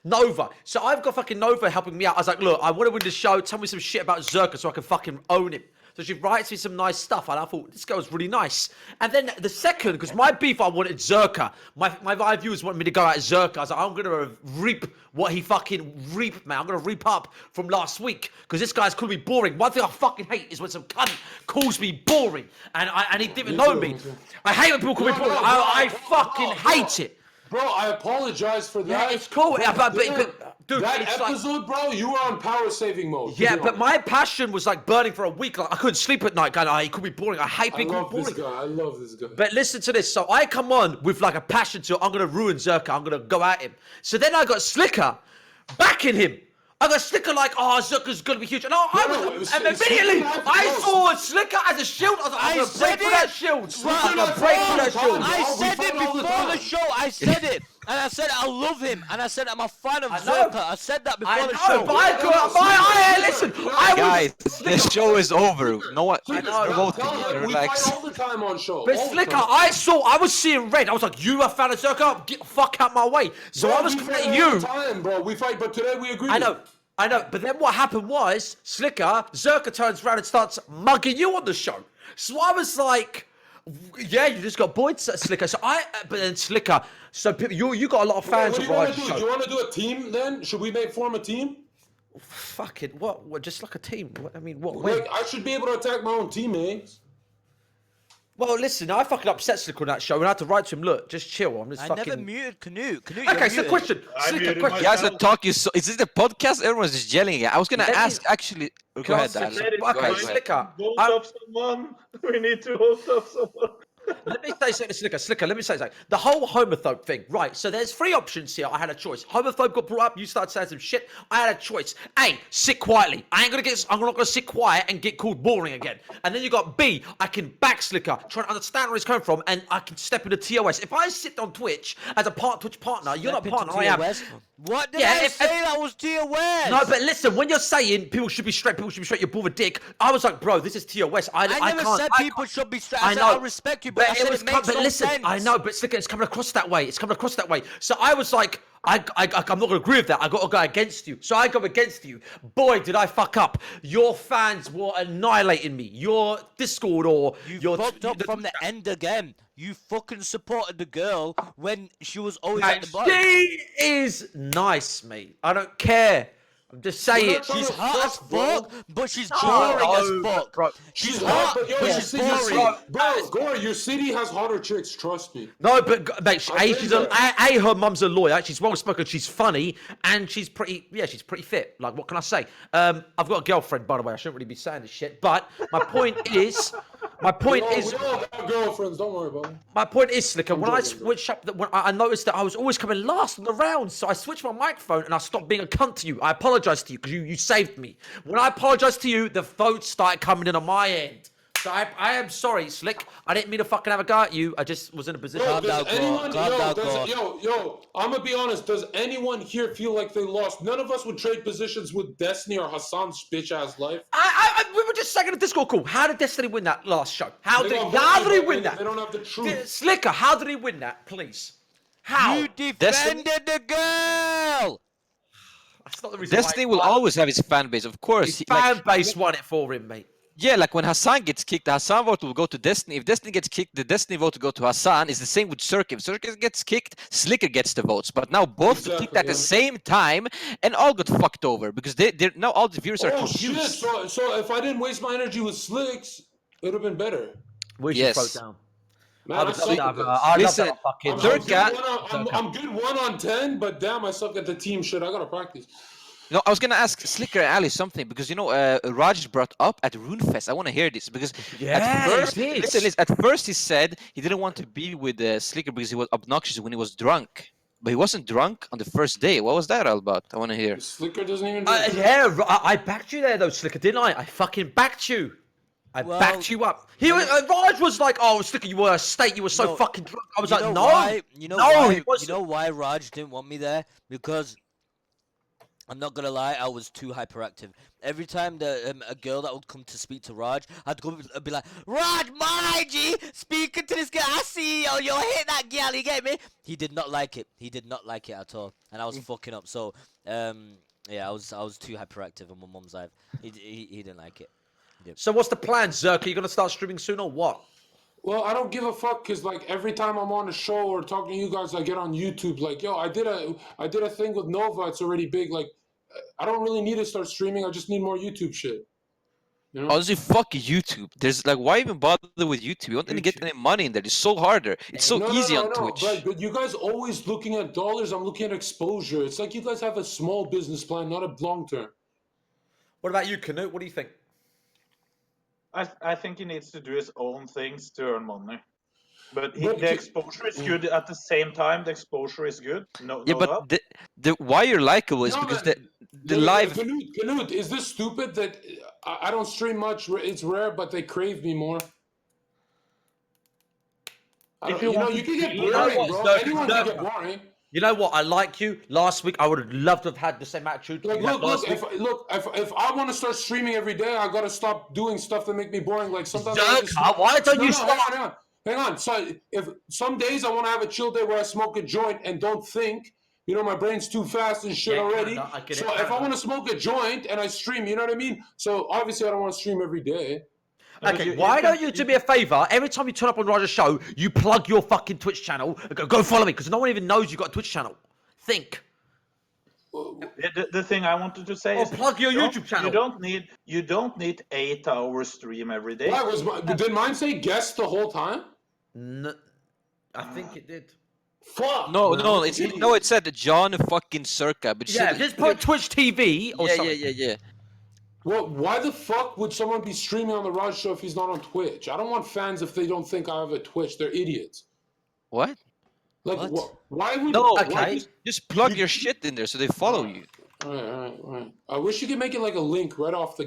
H: Nova. So I've got fucking Nova helping me out. I was like, look, I want to win the show. Tell me some shit about Zherka so I can fucking own him. So she writes me some nice stuff, and I thought, this girl's really nice. And then the second, because my beef, I wanted Zherka. My viewers wanted me to go at Zherka. I was like, I'm going to reap what he fucking reaped, man. I'm going to reap up from last week, because this guy's calling me boring. One thing I fucking hate is when some cunt calls me boring, and he didn't know me. I hate when people call me boring. I fucking hate it.
F: Bro, I apologize for that.
H: Yeah, it's cool. But dude,
F: that
H: it's
F: episode, bro, you were on power saving mode.
H: Yeah, but my passion was like burning for a week. Like I couldn't sleep at night. Going, he could be boring. I hate being called boring.
F: I love this guy.
H: But listen to this. So I come on with like a passion to, I'm gonna ruin Zherka. I'm gonna go at him. So then I got Sliker backing him. I got Sliker like, Zherka's gonna be huge. And immediately I saw Sliker as a shield. I was like, I'm gonna break for that shield. I'm gonna break for that shield.
A: I said it before the show. I said it. And I said I love him. And I said I'm a fan of Zherka. I said that before the show.
H: But listen.
B: Guys, the show is over. No one.
F: We
B: Relax.
F: fight all the time on show.
H: But Sliker, I was seeing red. I was like, you a fan of Zherka? Get the fuck out my way. So I was coming at you.
F: Bro, we fight, but today we agree.
H: I know. But then what happened was, Zherka turns around and starts mugging you on the show. So I was like, yeah, you just got buoyed, Sliker. But then Sliker, so you got a lot of fans of Rajj.
F: Do you want to do a team then? Should we form a team?
H: Fuck it. What? Just like a team. I mean, what?
F: Like, I should be able to attack my own teammates.
H: Well, listen, I fucking upset Sliker on that show, and I had to write to him, look, just chill. I'm just
A: I
H: fucking.
A: never muted Knut.
H: Okay, so question. Sliker,
C: muted
H: question.
B: You guys are talking. So is this the podcast? Everyone's just yelling at. I was gonna
H: Let me-
B: ask actually. Go ahead, Dan.
C: Let it
B: Go ahead,
C: go.
B: go ahead.
H: Sliker,
C: Vote
H: I'm-
C: up someone. We need to vote up someone.
H: Let me say something, Sliker, let me say something. The whole homophobe thing, right? So there's 3 options here. I had a choice. Homophobe got brought up. You started saying some shit. I had a choice. A, sit quietly. I'm not gonna sit quiet and get called boring again. And then you got B, I can back Sliker, try to understand where he's coming from, and I can step into TOS. If I sit on Twitch as a Twitch partner, you're not a partner. I am.
A: What did
H: Yeah,
A: I
H: if-
A: say? That was TOS.
H: No, but listen, when you're saying people should be straight, you're both a dick. I was like, bro, this is TOS. I
A: never
H: can't,
A: said
H: I
A: people
H: can't-
A: should be straight.
H: I
A: I said
H: know.
A: I respect you, but I said it makes no
H: listen,
A: sense.
H: I know, but Sliker, it's coming across that way. So I was like, I'm not going to agree with that. I got to go against you. So I go against you. Boy, did I fuck up. Your fans were annihilating me. Your Discord or
A: You
H: your...
A: fucked up from the end again. You fucking supported the girl when she was always at the bottom.
H: She is nice, mate. I don't care. I'm just saying.
F: not trying
A: She's
F: to
A: hot as
F: fuck, bro.
A: fuck, but she's boring as fuck.
H: Bro.
A: She's
F: She's
A: hot,
F: but yo,
A: but
F: your
A: she's
F: city,
A: boring.
F: bro, Gore, your city has hotter chicks. Trust me.
H: No, but mate, she's
F: been
H: her mum's a lawyer. She's well spoken. She's funny, and she's pretty. Yeah, she's pretty fit. Like, what can I say? I've got a girlfriend, by the way. I shouldn't really be saying this shit, but my point is,
F: We all got girlfriends. Don't worry about it.
H: my point is, Sliker. When I
F: joking, bro.
H: switched up, when I noticed that I was always coming last on the round, so I switched my microphone and I stopped being a cunt to you. I apologize to you because you saved me. When I apologized to you, the votes started coming in on my end. So I am sorry, Slick. I didn't mean to fucking have a go at you. I just was in a position.
F: Bro,
A: down,
F: does
A: Gore.
F: anyone,
A: Calm down,
F: yo, I'm gonna be honest. Does anyone here feel like they lost? None of us would trade positions with Destiny or Hassan's bitch ass life.
H: We were just saying in a Discord call. How did Destiny win that last show? How
F: They
H: did
F: got
H: he
F: voted,
H: win
F: but
H: that?
F: They don't have the truth.
H: Sliker, how did he win that, please? How?
A: You defended the girl.
H: That's not the reason why
B: Destiny
H: he
B: will
H: won.
B: always have his fan base, of course.
H: His fan base won it for him, mate.
B: Yeah, like when Hassan gets kicked, the Hassan vote will go to Destiny. If Destiny gets kicked, the Destiny vote will go to Hassan. It's the same with Zherka. If Zherka gets kicked, Sliker gets the votes. But now both get kicked at the same time and all got fucked over because they're now all the viewers are
F: Oh shit!
B: confused.
F: So if I didn't waste my energy with Slicks, it would have been better.
H: We should
B: Yes.
H: vote down.
F: Man,
H: I
F: I
H: would
F: suck
H: love
F: at
H: that.
F: this.
H: I love
B: Listen,
H: that fucking.
F: I'm good 1 on 10, but damn, I suck at the team shit. I gotta practice.
B: No, I was gonna ask Sliker and Ali something because Rajj brought up at RuneFest. I want to hear this because
H: Yeah,
B: at first,
H: he did.
B: listen, at first he said he didn't want to be with Sliker because he was obnoxious when he was drunk, but he wasn't drunk on the first day. What was that all about? I want to hear.
F: Slicker doesn't even. Do
H: Yeah, I backed you there though, Sliker, didn't I? I fucking backed you. I
A: Well,
H: backed you up. Raj was like, "Oh, Sliker, you were a state. You were so
A: No,
H: fucking drunk." I was
A: You
H: like,
A: know
H: "No,
A: why? You know
H: no,
A: why?
H: he wasn't."
A: You know why Raj didn't want me there? Because I'm not gonna lie, I was too hyperactive. Every time a girl that would come to speak to Raj, I'd go and be like, Raj, my G, speaking to this girl, I see you, you'll hit that girl, you get me? He did not like it. He did not like it at all, and I was fucking up. So, yeah, I was too hyperactive on my mum's life. He didn't like it.
H: So what's the plan, Zherka? You gonna start streaming soon or what?
F: Well, I don't give a fuck because like every time I'm on a show or talking to you guys, I get on YouTube. Like, yo, I did a thing with Nova. It's already big. Like, I don't really need to start streaming. I just need more YouTube shit. You know?
B: Honestly, fuck YouTube. There's like, why even bother with YouTube? You won't even get any money in there. It's so harder. It's so easy on Twitch.
F: But you guys always looking at dollars. I'm looking at exposure. It's like you guys have a small business plan, not a long term.
H: What about you, KNUT? What do you think?
C: I think he needs to do his own things to earn money. But the exposure is good at the same time. The exposure is good. No,
B: Yeah,
C: no
B: but
C: doubt.
B: the why you're likable is because the live.
F: Knut, is this stupid that I don't stream much? It's rare, but they crave me more.
C: If
F: You
C: you
F: can get
H: You know
F: boring,
H: what,
F: bro.
H: Zherka,
F: Anyone can get
H: Zherka.
F: boring.
H: You know what? I like you. Last week, I would have loved to have had the same attitude.
F: Like,
H: you had last week.
F: if I want to start streaming every day, I gotta stop doing stuff that make me boring. Like sometimes. I just,
H: Zherka, why don't you stop?
F: Hang on. So if some days I want to have a chill day where I smoke a joint and don't think, my brain's too fast and shit
H: Yeah,
F: already.
H: no, I get
F: So
H: it.
F: if I want to smoke a joint and I stream, you know what I mean? So obviously I don't want to stream every day.
H: Okay, why don't you do me a favor? Every time you turn up on Raj's show, you plug your fucking Twitch channel. And go follow me, because no one even knows you got a Twitch channel. Think.
C: The thing I wanted to say
H: Or
C: is
H: plug your YouTube channel.
C: You don't need 8 hour stream every day.
F: Why did mine say guest the whole time?
H: No, I think it did.
F: Fuck.
B: No,
F: man,
B: no,
F: I'm an
B: it's
F: idiot.
B: no. It said John fucking Circa, but
H: Yeah, just put Twitch TV or something.
B: yeah.
F: Well, why the fuck would someone be streaming on the Rajj show if he's not on Twitch? I don't want fans if they don't think I have a Twitch. They're idiots.
B: What?
F: Like,
A: What?
F: why would?
B: No,
F: why
H: okay.
B: Just plug your shit in there so they follow you.
F: Right. I wish you could make it like a link right off the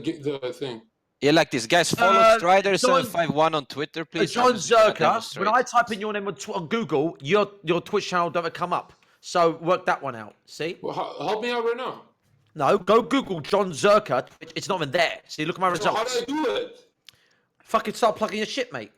F: thing.
B: Yeah, like this. Guys, follow
H: John-
B: Strider751 on Twitter, please.
H: JonZherka. When I type in your name on Google, your Twitch channel doesn't come up. So work that one out. See?
F: Well, help me out right now.
H: No, go Google JonZherka. It's not even there. See, look at my
F: So how
H: results.
F: do I do it?
H: Fucking start plugging your shit, mate.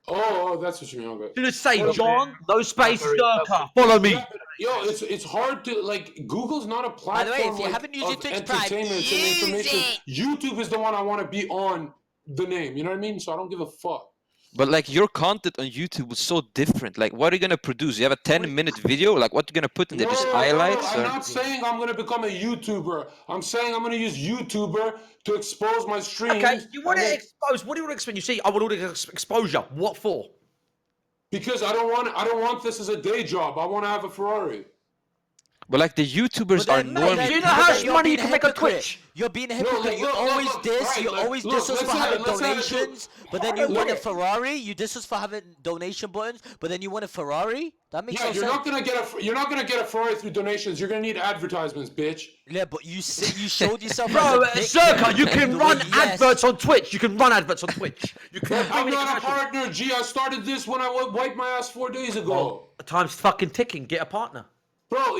F: Oh, that's what you mean. Okay.
H: You just say
C: Okay.
H: John, no space,
C: That's
H: Zherka. Follow me.
F: Yeah, but, yo, it's hard to like. Google's not a
A: By
F: platform
A: the way, if you
F: like,
A: haven't used your
F: of
A: Twitch Prime,
F: entertainment and
A: use
F: information.
A: it.
F: YouTube is the one I want to be on the name. You know what I mean? So I don't give a fuck.
B: But like your content on YouTube was so different. Like, what are you gonna produce? You have a 10-minute video. Like, what are you gonna put in there? Just highlights?
F: I'm
B: Or...
F: not saying I'm gonna become a YouTuber. I'm saying I'm gonna use YouTuber to expose my streams.
H: Okay, you want
F: and
H: to
F: then-
H: expose? What do you want to expose? You see, I want all the exposure. What for?
F: because I don't want this as a day job. I want to have a Ferrari.
B: But like the YouTubers
A: But
B: are
A: then,
B: normal.
H: Do you know how much
A: you're
H: money
A: being
H: you
A: a
H: can make on
A: hypocrite.
H: Twitch?
A: You're being a
F: No,
A: hypocrite.
F: like,
A: You
F: look,
A: always
F: look,
A: diss.
F: right,
A: You
F: like,
A: always
F: look,
A: diss us
F: let's
A: for
F: say-
A: having
F: let's say I do-
A: donations. But then you
H: Look
A: want a
H: at-
A: Ferrari. You diss us for having donation buttons. But then you want a Ferrari. That makes
F: Yeah,
A: no
F: you're
A: sense.
F: not gonna get a Ferrari through donations. You're gonna need advertisements, bitch.
A: Yeah, but you showed yourself.
H: Bro,
A: as a victim
H: Zherka, you can
A: the
H: run
A: way- yes.
H: adverts on Twitch. You can run adverts on Twitch. You can.
F: I'm not a partner, G. I started this when I wiped my ass 4 days ago.
H: Time's fucking ticking. Get a partner.
F: Bro,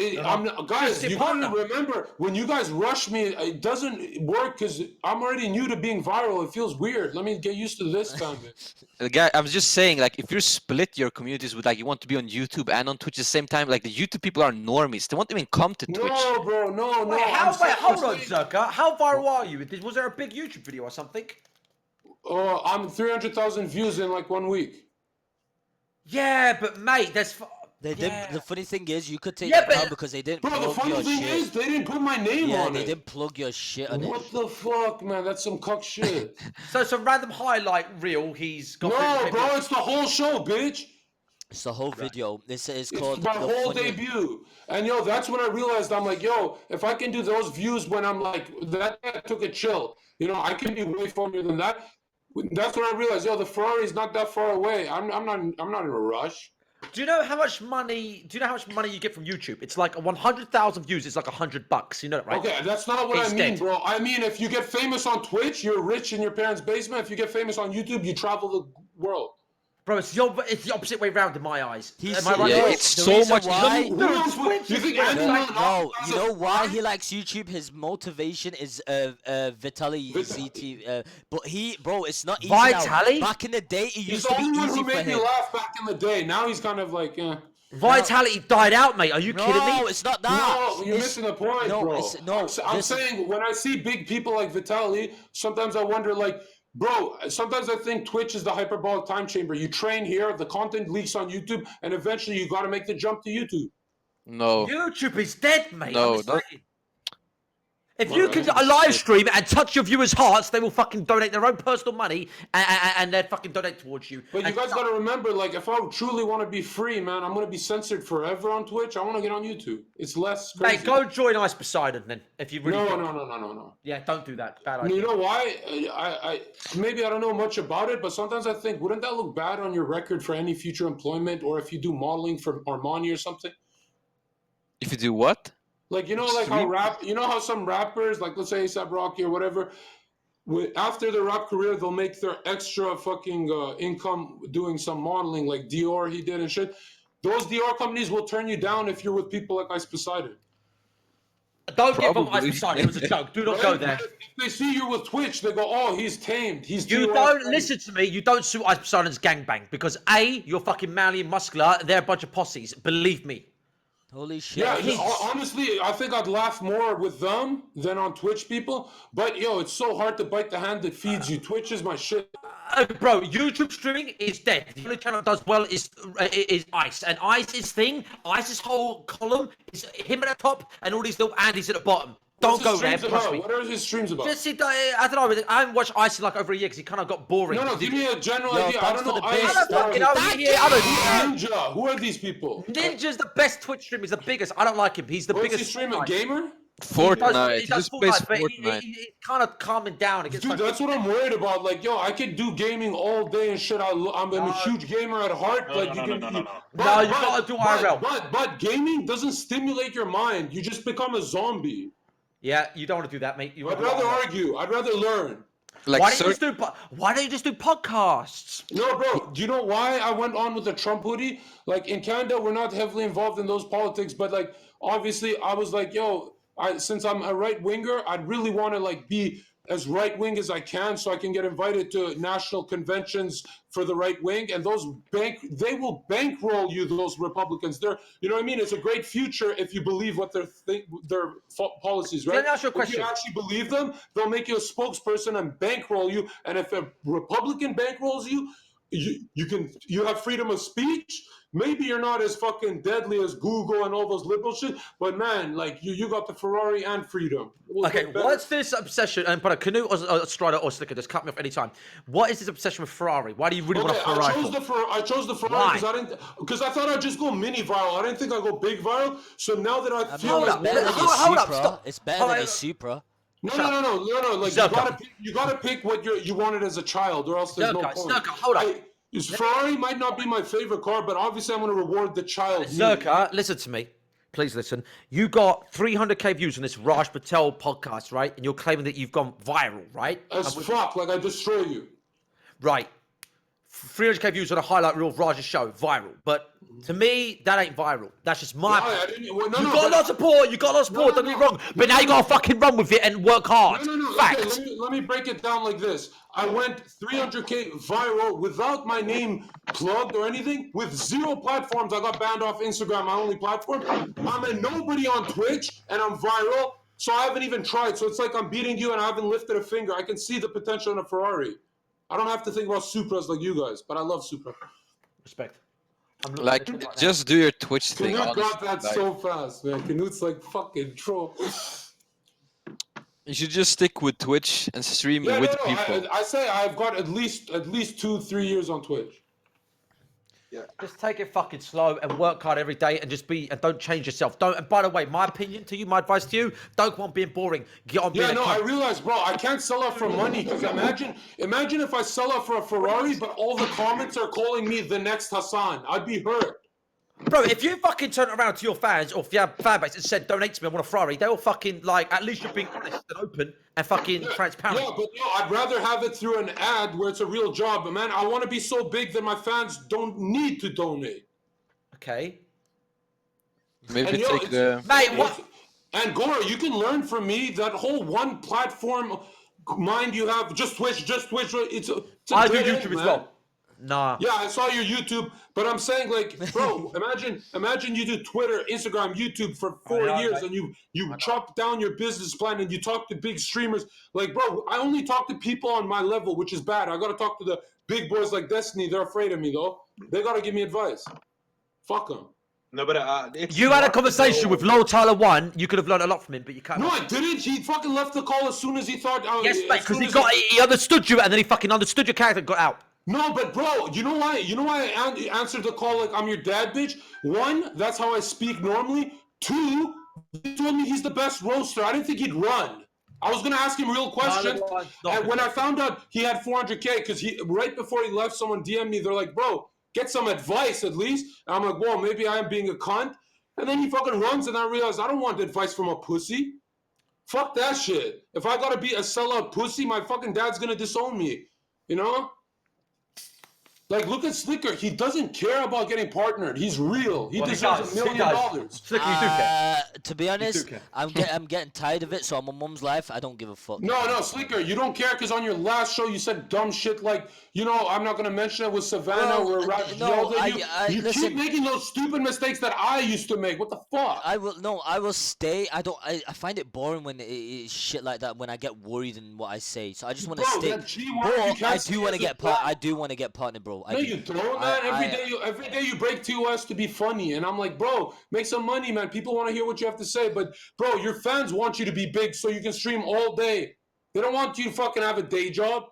F: guys,
H: Just a
F: you gotta
H: partner.
F: remember when you guys rush me, it doesn't work because I'm already new to being viral. It feels weird. Let me get used to this time.
B: The guy, I was just saying, like, if you split your communities with, like, you want to be on YouTube and on Twitch at the same time, like, the YouTube people are normies. They won't even come to Twitch.
F: No, bro, no.
H: Wait, hold on, Zherka. How viral are you? Was there a big YouTube video or something?
F: I'm 300,000 views in like 1 week.
H: Yeah, but mate, that's.
A: They did. The funny thing is, you could take
H: Yeah,
A: it
H: but-
A: down because they didn't
F: Bro, the
A: plug
F: funny
A: your
F: thing
A: shit.
F: is, they didn't put my name
A: Yeah,
F: on
A: they
F: it.
A: didn't plug your shit on it.
F: What the fuck, man? That's some cuck shit.
H: So some random highlight reel. He's got.
F: No, bro, it's the whole show, bitch.
A: It's the whole video. This is
F: It's
A: called
F: my
A: the
F: whole
A: funny-
F: debut. And yo, that's when I realized I'm like, yo, if I can do those views when I'm like, that took a chill. You know, I can be way funnier than that. That's when I realized, yo, the Ferrari's not that far away. I'm not in a rush.
H: Do you know how much money? Do you know how much money you get from YouTube? It's like 100,000 views. It's like $100. You know that, right?
F: Okay, that's not what
H: It's
F: I mean,
H: dead.
F: bro. I mean, if you get famous on Twitch, you're rich in your parents' basement. If you get famous on YouTube, you travel the world.
H: Bro, it's the opposite way round in my eyes.
A: He's-
H: Am I right?
B: Yeah,
A: Bro,
B: it's
A: the
B: so
A: reason
B: much.
A: why-
F: Who else would- you think anyone
A: No,
F: else
A: you
F: has
A: know
F: a
A: why
F: Ferrari?
A: he likes YouTube? His motivation is Vitaly ZT. But bro, it's not easy
H: Vitaly?
A: now. Back in the day, it
F: He's
A: used
F: the
A: to be
F: only one
A: easy
F: who
A: for
F: made me
A: him.
F: laugh back in the day. Now he's kind of like,
H: Vitality died out, mate. Are you kidding me?
A: No, it's not that.
F: No, you're
A: It's-
F: missing the point,
A: no,
F: bro.
A: it's- no,
F: I'm
A: listen.
F: saying when I see big people like Vitaly, sometimes I wonder, like, bro, sometimes I think Twitch is the hyperbolic time chamber. You train here, the content leaks on YouTube, and eventually you got to make the jump to YouTube.
B: No.
H: YouTube is dead, mate.
B: No,
H: I'm just
B: not-
H: saying. If you can live stream and touch your viewers' hearts, they will fucking donate their own personal money and they'll fucking donate towards you.
F: But you
H: And
F: guys
H: stuff.
F: got to remember, like, if I truly want to be free, man, I'm going to be censored forever on Twitch. I want to get on YouTube. It's less crazy.
H: Mate, go join Ice Poseidon then. If you really.
F: No,
H: think-
F: no.
H: Yeah, don't do that. Bad
F: You
H: idea.
F: know why? I maybe I don't know much about it, but sometimes I think, wouldn't that look bad on your record for any future employment, or if you do modeling for Armani or something?
B: If you do what?
F: Like, you know, like how some rappers, like let's say A$AP Rocky or whatever, after their rap career, they'll make their extra fucking income doing some modeling, like Dior he did and shit. Those Dior companies will turn you down if you're with people like Ice Poseidon.
H: Don't give up Ice
B: Probably.
H: Poseidon. It was a joke. Do not go there.
F: If they see you with Twitch, they go, oh, he's tamed. He's
H: You
F: Dior
H: don't
F: friendly."
H: listen to me. You don't sue Ice Poseidon's gangbang because A, you're fucking manly and muscular. They're a bunch of possies. Believe me.
A: Holy shit.
F: Yeah,
A: he's-
F: honestly, I think I'd laugh more with them than on Twitch people. But yo, it's so hard to bite the hand that feeds you. Twitch is my shit.
H: Bro, YouTube streaming is dead. The only channel that does well is Ice, and Ice's whole column is him at the top and all these little Andys at the bottom. Don't
F: What's
H: go
F: his
H: there.
F: streams
H: Trust
F: about?
H: me.
F: What are his streams about?
H: Just I don't know. I haven't watched Ice in like over a year because he kind of got boring.
F: No, give me a general idea. I
A: thanks
F: don't
A: for
F: know.
A: the base.
H: I don't fucking know.
F: Ninja. Who are these people?
H: Ninja's the best Twitch streamer. He's the biggest. I don't like him. He's the
F: What's
H: biggest.
F: he stream? A gamer?
B: Fortnite. He just plays
H: but
B: Fortnite.
H: He's kind of calming down. It gets
F: Dude,
H: like,
F: that's what I'm worried about. Like, yo, I could do gaming all day and shit. I'm a huge gamer at heart.
C: No,
F: like,
C: no,
F: you
C: no,
F: can.
C: no, no, no.
H: No, you gotta do IRL.
F: But gaming doesn't stimulate your mind. You just become a zombie.
H: yeah, you don't want to do that, mate.
F: I'd rather argue. I'd rather learn.
B: Like,
H: Why don't you just do podcasts?
F: No, bro. Do you know why I went on with the Trump hoodie? Like in Canada, we're not heavily involved in those politics, but like obviously, I was like, yo, since I'm a right winger, I'd really want to like be as right wing as I can, so I can get invited to national conventions for the right wing. And they will bankroll you. Those Republicans, you know what I mean? It's a great future if you believe what their policies, right?
H: Let me ask you a
F: If
H: question.
F: you actually believe them, they'll make you a spokesperson and bankroll you. And if a Republican bankrolls you, you have freedom of speech. Maybe you're not as fucking deadly as Google and all those liberal shit, but man, like you got the Ferrari and freedom.
H: Okay, what's this obsession? And but a KNUT or Strider or Sliker, just cut me off anytime. What is this obsession with Ferrari? Why do you really want a Ferrari?
F: I chose the Ferrari because I thought I'd just go mini viral. I didn't think I'd go big viral. So now that I feel
H: hold
F: like
H: up.
A: Better than your
H: Hold up,
A: Supra.
H: stop.
A: It's better
H: Hold
A: than
H: on.
A: your Supra.
F: No. Like
H: Zherka.
F: you gotta pick what you wanted as a child, or else there's no point.
H: Zherka, hold up.
F: Ferrari might not be my favorite car, but obviously I'm going to reward the child.
H: Zherka, listen to me. Please listen. You got 300k views on this Rajj Patel podcast, right? And you're claiming that you've gone viral, right?
F: As fuck, like I destroy you.
H: Right. 300k views on a highlight reel of Raj's show, viral. But to me, that ain't viral. That's just my opinion. You got a lot of support. You got a lot of support. Don't get me wrong. But now you got to fucking run with it and work hard.
F: No.
H: Fact.
F: Okay, let me break it down like this. I went 300k viral without my name plugged or anything. With 0 platforms, I got banned off Instagram, my only platform. I'm a nobody on Twitch, and I'm viral. So I haven't even tried. So it's like I'm beating you, and I haven't lifted a finger. I can see the potential in a Ferrari. I don't have to think about Supras like you guys, but I love Supra.
H: Respect.
B: Like, just do your Twitch thing.
F: KNUT got
B: honestly.
F: that
B: Like,
F: so fast, man. KNUT's like fucking troll.
B: you should just stick with Twitch and stream
F: Yeah,
B: with
F: no.
B: people.
F: I say I've got at least 2-3 years on Twitch.
H: Just take it fucking slow and work hard every day and just and don't change yourself. Don't. And by the way, my opinion to you, my advice to you, don't go on being boring. Get on being
F: Yeah,
H: a
F: no,
H: cunt.
F: I realize, bro, I can't sell out for money because imagine if I sell out for a Ferrari, but all the comments are calling me the next Hassan. I'd be hurt.
H: Bro, if you fucking turn around to your fans or if you have fan base and said, donate to me, I want a Ferrari, they'll fucking, like, at least you're being honest and open and fucking transparent.
F: Yeah, but no, I'd rather have it through an ad where it's a real job. But man, I want to be so big that my fans don't need to donate.
H: Okay.
B: Maybe
F: And, yo,
B: take the.
H: Mate, what?
F: And Gore, you can learn from me that whole one platform mind you have. Just Twitch. It's a
H: I do
F: dead end,
H: YouTube as
F: man.
H: well. Nah.
F: Yeah, I saw your YouTube, but I'm saying, like, bro, imagine you do Twitter, Instagram, YouTube for 4 years, and you chop down your business plan and you talk to big streamers. Like, bro, I only talk to people on my level, which is bad. I gotta talk to the big boys like Destiny. They're afraid of me, though. They gotta give me advice. Fuck them.
C: No, but it's
H: You had a
C: smart to
H: conversation
C: know-
H: with Low Tyler 1. You could have learned a lot from him, but you can't.
F: No, I didn't. He fucking left the call as soon as he thought.
H: Yes,
F: as
H: mate, because
F: soon
H: he
F: as
H: understood you and then he fucking understood your character and got out.
F: No, but bro, you know why? You know why I answered the call like I'm your dad, bitch? 1, that's how I speak normally. 2, he told me he's the best roaster. I didn't think he'd run. I was gonna ask him real questions, and when I found out he had 400k, because right before he left, someone DM'd me. They're like, "Bro, get some advice at least." And I'm like, "Well, maybe I am being a cunt." And then he fucking runs, and I realized I don't want advice from a pussy. Fuck that shit. If I gotta be a sellout pussy, my fucking dad's gonna disown me. You know? Like, look at Sliker. He doesn't care about getting partnered. He's real. He
H: Well, he
F: deserves
H: does.
F: $1
H: He
F: million.
H: does. Sliker, you do care.
A: To be honest,
H: care.
A: I'm getting tired of it. So on my mum's life, I don't give a fuck.
F: No, Sliker, you don't care because on your last show you said dumb shit like, I'm not gonna mention it with Savannah
A: Bro,
F: or Rajj
A: no,
F: yelled at you. You
A: listen,
F: keep making those stupid mistakes that I used to make. What the fuck?
A: I will stay. I find it boring when it's shit like that. When I get worried in what I say, so I just want to
F: Bro,
A: stick.
F: that G word, you
A: But
F: can't
A: I
F: say
A: do want to
F: as a
A: get
F: black-
A: I do want to get partnered, bro.
F: No, you don't, man. Every day you break TOS to be funny, and I'm like, bro, make some money, man. People want to hear what you have to say, but bro, your fans want you to be big so you can stream all day. They don't want you to fucking have a day job.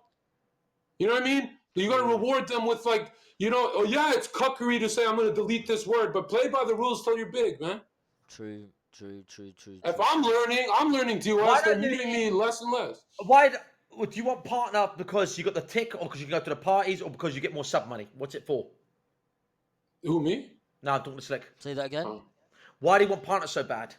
F: You know what I mean? You gotta reward them with like, oh yeah, it's cuckery to say I'm gonna delete this word, but play by the rules till you're big, man.
A: True.
F: If I'm learning TOS,
H: Why
F: they're
H: don't you-
F: muting me less and less.
H: Why do you want partner because you got the tick, or because you can go to the parties, or because you get more sub money? What's it for?
F: Who, me?
H: No, I'm talking to Slick.
A: Say that again.
F: Oh.
H: Why do you want partner so bad?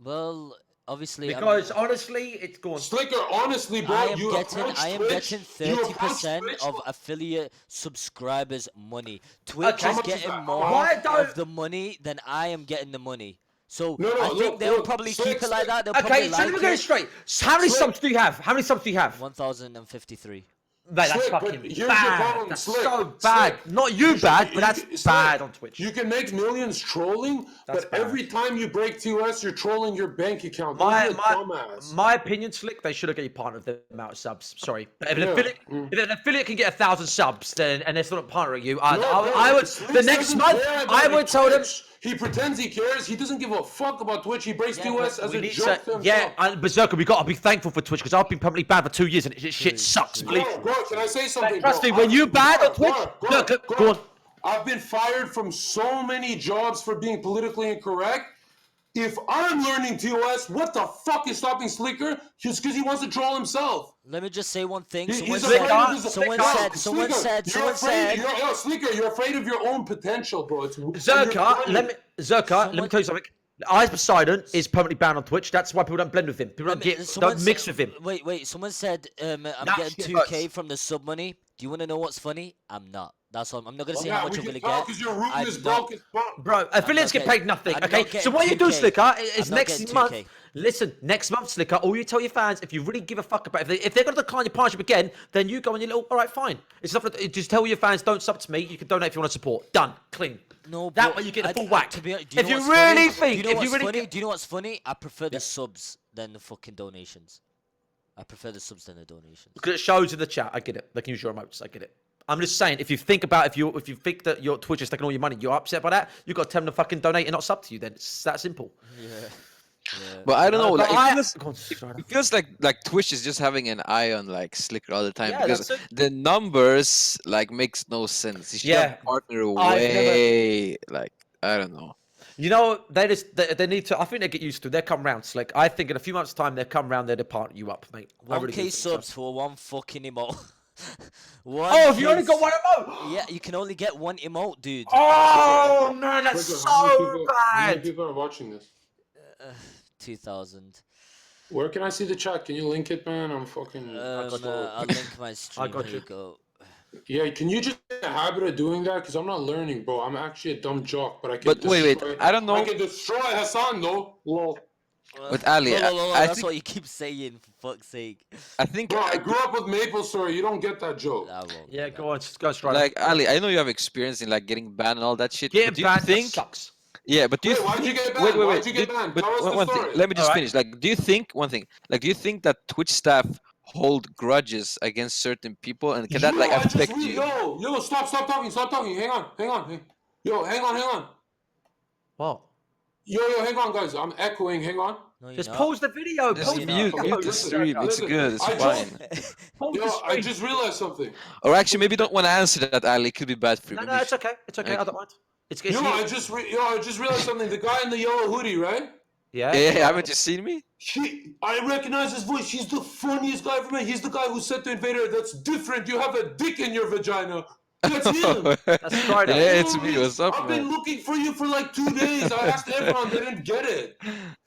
A: Well, obviously,
H: Because honestly, it's gone.
F: Sliker, honestly, bro,
A: I am
F: you
A: getting
F: approach
A: I am
F: Twitch,
A: getting
F: you
A: 30%
F: approach
A: of
F: Twitch-
A: affiliate subscribers money. Twitch
H: Okay. How
A: is
F: much is
A: getting
F: that?
A: more
H: Why don't-
A: of the money than I am getting the money. So
F: No,
A: I think they'll
F: look,
A: probably
F: Slick,
A: keep it like that. They'll
H: Okay,
A: probably
H: so let me
A: like
H: get it
A: it.
H: straight. So how many
F: Slick.
H: subs do you have? How many subs do you have?
A: 1,053.
H: Mate, that's
F: Slick, but
H: fucking
F: here's your
H: bad.
F: problem,
H: That's
F: Slick.
H: so bad.
F: Slick.
H: Not you bad, but
F: You
H: that's
F: Slick,
H: bad on Twitch.
F: You can make millions trolling,
H: That's
F: but
H: bad.
F: every time you break TOS, you're trolling your bank account. Don't be a dumbass.
H: My opinion, Slick, they should have got you partner of the amount of subs. Sorry. But if,
F: Yeah.
H: if an affiliate can get 1,000 subs, then and they're still not partnering you,
F: No,
H: I
F: bro,
H: would
F: Slick
H: the next
F: doesn't
H: month
F: care
H: I
F: about
H: would tell them.
F: Twitch. He pretends he cares. He doesn't give a fuck about Twitch. He breaks
H: Yeah,
F: TOS
H: but
F: as
H: we
F: a
H: need
F: joke
H: to-
F: to
H: yeah,
F: himself.
H: and Berserker, we got to be thankful for Twitch because I've been permanently banned for 2 years and shit sucks.
A: True.
H: Believe me.
F: Bro, can I say something?
H: Trust
F: bro?
H: me, when you bad on Twitch, go on.
F: I've been fired from so many jobs for being politically incorrect. If I'm learning TOS, what the fuck is stopping Sliker? Just because he wants to troll himself.
A: Let me just say one thing.
F: He's
A: Someone
F: afraid of his-
A: someone
F: Bro,
A: said
F: Sliker, Sliker, you're afraid of your own potential, bro.
H: Zherka, let me tell you something. Eyes Poseidon is permanently banned on Twitch. That's why people don't blend with him. People don't mix with him.
A: Wait. Someone said I'm
H: That
A: getting
H: shit
A: 2K
H: hurts.
A: from the sub money. Do you want to know what's funny? I'm not. That's all. I'm not gonna say
F: Yeah,
A: how much
F: we
A: I'm
F: can
A: gonna
F: tell
A: get.
F: because your room
A: I'm
F: is
A: not-
F: broke as fuck.
H: Bro, affiliates
A: not
H: get
A: getting-
H: paid nothing,
A: I'm
H: okay?
A: not
H: So what you
A: getting
H: do,
A: 2K.
H: Sliker, is
A: I'm not
H: next
A: getting
H: month.
A: 2K.
H: Listen, next month, Sliker, all you tell your fans, if you really give a fuck about if they're going to decline your partnership again, then you go on your little, all right, fine. It's not, just tell your fans, don't sub to me. You can donate if you want to support. Done. Clean.
A: No,
H: That
A: but
H: way you get a
A: I-
H: full
A: I-
H: whack.
A: to be honest,
H: If you
A: what's
H: really
A: funny?
H: think-
A: do you know
H: if you
A: what's
H: really
A: funny?
H: get-
A: Do you know what's funny? I prefer the subs than the fucking donations. I prefer the subs than the donations.
H: Because it shows in the chat. I get it. They can use your emotes. I get it. I'm just saying, if you think about if you think that your Twitch is taking all your money, you're upset by that. You got to tell them to fucking donate and not sub to you. Then it's that simple.
B: But I don't know.
H: But
B: Like,
H: I-
B: it feels like Twitch is just having an eye on like Sliker all the time
H: Yeah,
B: because
H: that's it.
B: the numbers like makes no sense. You should
H: Yeah.
B: have partner
H: I've
B: way like I don't know.
H: You know, they need to. I think they get used to. They come round. Like I think in a few months' time, they come round. They'll partner you up, mate. I really
A: 1K
H: do think so.
A: subs for one fucking emote.
H: Oh, have you only got one emote?
A: Yeah, you can only get one emote, dude.
H: Oh man, that's
F: Sliker, how many
H: so
F: people- How many
H: bad.
F: people are watching this?
A: 2,000.
F: Where can I see the chat? Can you link it, man? I'm fucking.
A: I'll link my stream.
H: got
A: Here
H: you.
A: you go.
F: Yeah, can you just get a habit of doing that? Because I'm not learning, bro. I'm actually a dumb jock, but I can.
B: But wait, I don't know.
F: I can destroy Hassan, though. Lol.
B: With Ali,
A: No,
B: I
A: that's
B: think-
A: what you keep saying, for fuck's sake.
B: I think
F: Bro, I grew up with Maple Story. You don't get that joke.
A: I won't.
H: Yeah, go on, just go straight.
B: like Ali, I know you have experience in like getting banned and all that shit. but
H: Getting
B: do you
H: banned
B: think?
H: sucks.
B: Yeah, but do you
F: Wait, why'd you
B: think-
F: get banned?
B: Wait,
F: Why'd you get
B: do-
F: banned?
B: But
F: Tell us the
B: one thing.
F: story.
B: Let me just
H: Alright.
B: finish. Like, do you think one thing? Like, do you think that Twitch staff hold grudges against certain people, and can that like
F: I just
B: affect you?
F: Yo, stop talking. Hang on. Yo, hang on.
H: What?
F: Yo, hang on, guys. I'm echoing. Hang on.
A: No, you're
H: Just
A: not.
H: pause the video.
B: Just
H: Pause the
B: mute
H: video.
B: the
F: Listen,
B: stream. It's
F: listen,
B: good. It's
F: I
B: fine.
H: Pause the
F: Yo, I
H: stream.
F: just realized something.
B: Or actually, maybe don't want to answer that, Ali. It could be bad for you.
H: No,
B: Maybe
H: it's okay. It's okay. I don't mind. It's
F: Yo, I just realized something. The guy in the yellow hoodie, right?
H: yeah.
B: Yeah, haven't you seen me?
F: I recognize his voice. He's the funniest guy ever met. He's the guy who said to Invader, "That's different. You have a dick in your vagina." That's him.
H: That's Friday.
B: Yeah, it's me. What's up,
F: I've been
B: man?
F: looking for you for like 2 days. I asked everyone, they didn't get it.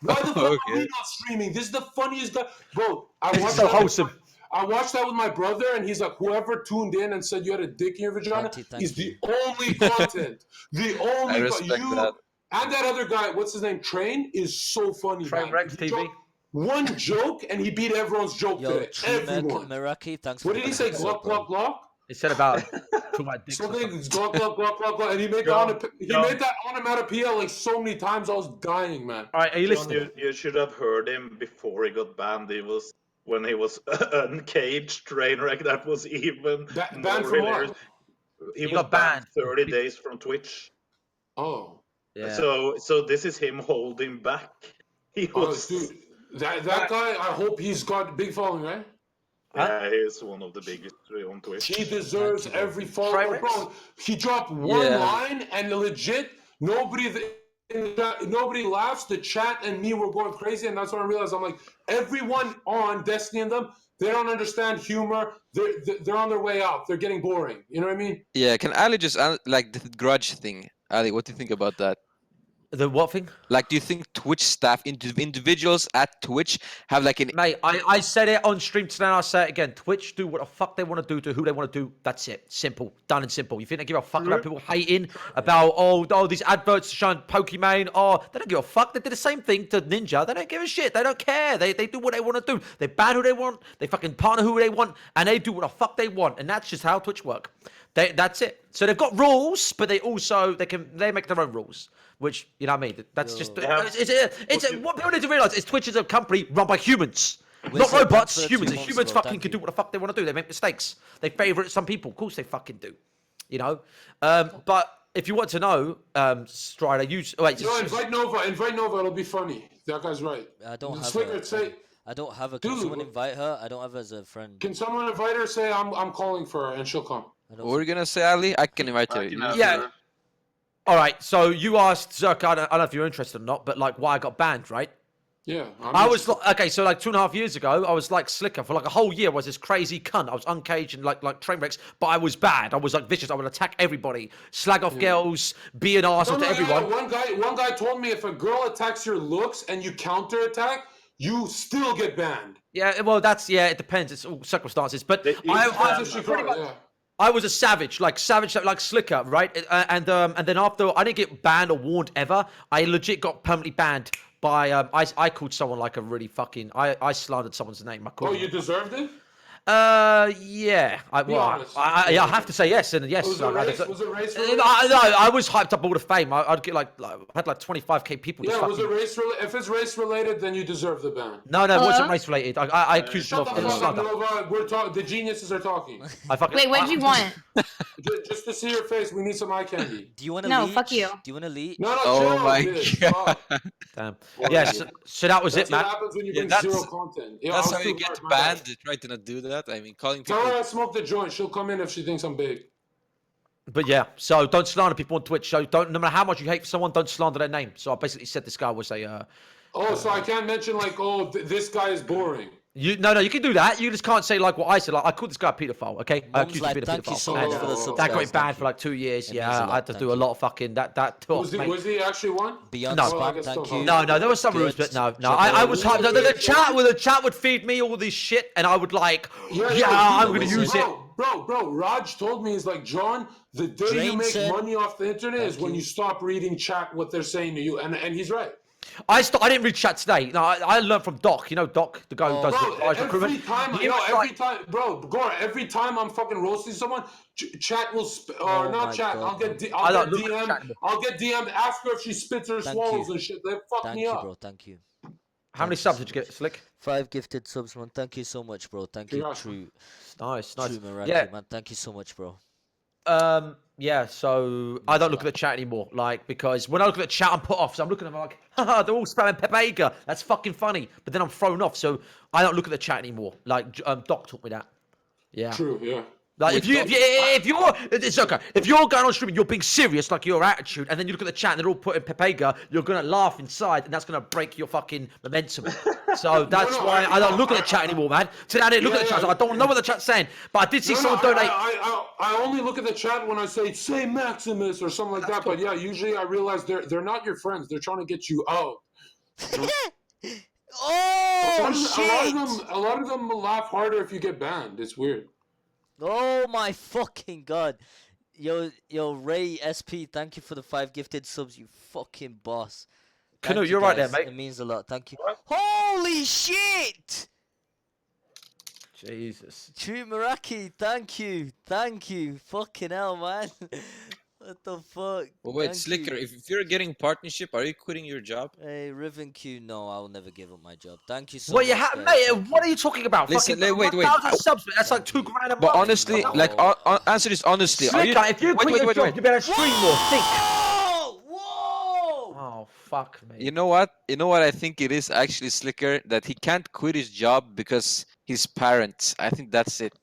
F: Why the fuck are we
B: Okay.
F: not streaming? This is the funniest guy, bro. I
H: It's
F: watched
H: so
F: that-
H: wholesome.
F: I watched that with my brother, and he's like, whoever tuned in and said you had a dick in your vagina is the only content. The only
B: I respect that.
F: And that other guy, what's his name? Train is so funny.
H: Train Rex TV.
F: One joke, and he beat everyone's joke
A: Yo,
F: today. Everyone.
A: Meraki, thanks
F: What
A: for
F: did he
A: the
F: say?
A: episode,
F: Glock,
A: bro.
F: glock, glock?
H: He said about talking about dicks.
F: Something glock, glock, glock, glock, glock. And he made that onomatopoeia like so many times. I was dying, man.
H: All right, are you
G: John,
H: listening?
G: you should have heard him before he got banned. When he was uncaged Trainwreck. That was even
F: Banned from what?
G: He was
H: got banned
G: 30 days from Twitch.
F: Oh.
H: Yeah.
G: So this is him holding back. He was.
F: Dude, that guy. I hope he's got a big following, right?
G: Yeah, he's one of the biggest on Twitch.
F: He deserves every follower, bro. He dropped one line, and legit, nobody laughs. The chat and me were going crazy, and that's when I realized I'm like, everyone on Destiny and them, they don't understand humor. They're on their way out. They're getting boring. You know what I mean?
B: Yeah, can Ali just like the grudge thing? Ali, what do you think about that?
H: The what thing?
B: Like, do you think Twitch staff, individuals at Twitch, have like an...
H: Mate, I said it on stream today and I'll say it again. Twitch do what the fuck they want to do to who they want to do. That's it. Simple. Done and simple. You think they give a fuck about people hating about, oh, these adverts showing Pokemon? Oh, they don't give a fuck. They did the same thing to Ninja. They don't give a shit. They don't care. They do what they want to do. They ban who they want. They fucking partner who they want. And they do what the fuck they want. And that's just how Twitch work. That's it. So they've got rules, but they make their own rules. Which, you know what I mean? That's just... what people need to realise is Twitch is a company run by humans. Not robots, humans. And humans fucking can do what the fuck they want to do. They make mistakes. They favourite some people. Of course they fucking do. You know? But if you want to know, Strider,
F: invite Nova. Invite Nova. It'll be funny. That guy's right.
A: I don't have
F: Sliker,
A: I don't have her. Can someone invite her? I don't have her as a friend.
F: Can someone invite her? Say I'm calling for her, and she'll come.
B: What were you gonna say, Ali? I can invite her.
H: Yeah. All right, so you asked Zherka, I don't know if you're interested or not, but like why I got banned, right?
F: Yeah.
H: I was okay, so like 2.5 years ago, I was like Sliker for like a whole year. I was this crazy cunt. I was uncaged and like train wrecks, but I was bad. I was like vicious. I would attack everybody, slag off girls, be an arsehole to everyone.
F: One guy told me if a girl attacks your looks and you counter attack, you still get banned.
H: Yeah, well, it depends. It's all circumstances, but I was a savage like Sliker, right? And then after I didn't get banned or warned ever, I legit got permanently banned by I called someone like a really fucking I slandered someone's name.
F: You deserved it?
H: Yeah. I have to say yes, and yes.
F: Was it race related?
H: No, I was hyped up all the fame. I'd get I had like 25k people.
F: Yeah, was it race related? If it's race related, then you deserve the ban.
H: No, it wasn't race related. I accused them of slander.
F: The geniuses are talking.
I: Wait, what do you want?
F: Just to see your face, we need some eye candy.
A: Do you want to
I: No,
A: leech?
I: fuck you.
A: Do you want to leech?
F: No,
B: Oh my
F: God.
H: Damn. Yeah, so that was
F: That's
H: it, man.
F: what happens when you bring zero content. Yeah,
B: That's
F: I
B: how you
F: was
B: get
F: too
B: banned. Try to not do that. I mean, calling people...
F: Tell her I smoked the joint. She'll come in if she thinks I'm big.
H: But yeah, so don't slander people on Twitch. So no matter how much you hate someone, don't slander their name. So I basically said this guy was
F: so I can't mention this guy is boring.
H: You can do that. You just can't say like what I said. Like I called this guy a paedophile. Okay, I accused him of being a
A: thank you
H: pedophile.
A: so much for the subs,
H: that got me
A: guys.
H: banned
A: Thank
H: for like 2 years.
A: It
H: Yeah,
A: means a
H: I
A: lot,
H: had to
A: thank
H: do
A: you.
H: a lot of fucking that.
F: Was he actually one?
A: Beyond
H: No.
A: spam, thank you.
H: No, there was some rules, but no. I was hyped. The chat would feed me all this shit, and I would like, I'm gonna use it.
F: Bro, Rajj told me, he's like, John, the day you make money off the internet is when you stop reading chat, what they're saying to you. And he's right.
H: I didn't read chat today. No, I learned from Doc. You know Doc, the guy who does recruitment.
F: Gore, every time I'm fucking roasting someone, chat will I'll get DM'd, ask her if she spits or swallows and shit. They fuck me up.
A: Bro, thank you.
H: How many subs did you get, Slick?
A: 5 gifted subs, man. Thank you so much, bro. Thank you, True.
H: Nice.
A: True Meraki, man. Thank you so much, bro.
H: Yeah, so I don't look at the chat anymore, because when I look at the chat, I'm put off. So I'm looking at them like, haha, they're all spamming Pepega. That's fucking funny. But then I'm thrown off, so I don't look at the chat anymore. Doc taught me that. Yeah.
F: True, yeah.
H: Like if you're going on stream and you're being serious, like your attitude, and then you look at the chat and they're all putting Pepega, you're gonna laugh inside, and that's gonna break your fucking momentum. So that's why I don't look at the chat anymore, man. Today I didn't look at the chat. So I don't know what the chat's saying, but I did see someone donate.
F: I only look at the chat when I say Maximus or something like that. But yeah, usually I realize they're not your friends. They're trying to get you out.
A: Oh shit!
F: A lot of them laugh harder if you get banned. It's weird.
A: Oh my fucking god. Yo, Ray SP, thank you for the 5 gifted subs, you fucking boss. Thank
H: KNUT,
A: you
H: you're right there,
A: guys.
H: mate.
A: It means a lot. Thank you.
C: What?
A: Holy shit!
H: Jesus.
A: True Maraki, thank you. Thank you. Fucking hell, man. What the fuck?
B: Well, wait,
A: Thank
B: Slicker,
A: you.
B: if you're getting partnership, are you quitting your job?
A: Hey, Riven Q, no, I will never give up my job. Thank you so
H: Well,
A: much,
H: you have,
A: guys.
H: mate.
A: Thank
H: What
A: you.
H: are you talking about?
B: Listen,
H: Fucking
B: wait.
H: 1,000 subs. Mate. That's like
A: Thank
H: $2
A: you.
H: grand a
B: But
H: month.
B: honestly,
A: No.
B: like, answer this honestly. Are you?
H: Slicker, if you quit your job, you better stream more. Think.
A: Whoa! Whoa!
H: Oh, fuck me.
B: You know what? You know what I think it is actually, Slicker, that he can't quit his job because his parents. I think that's it.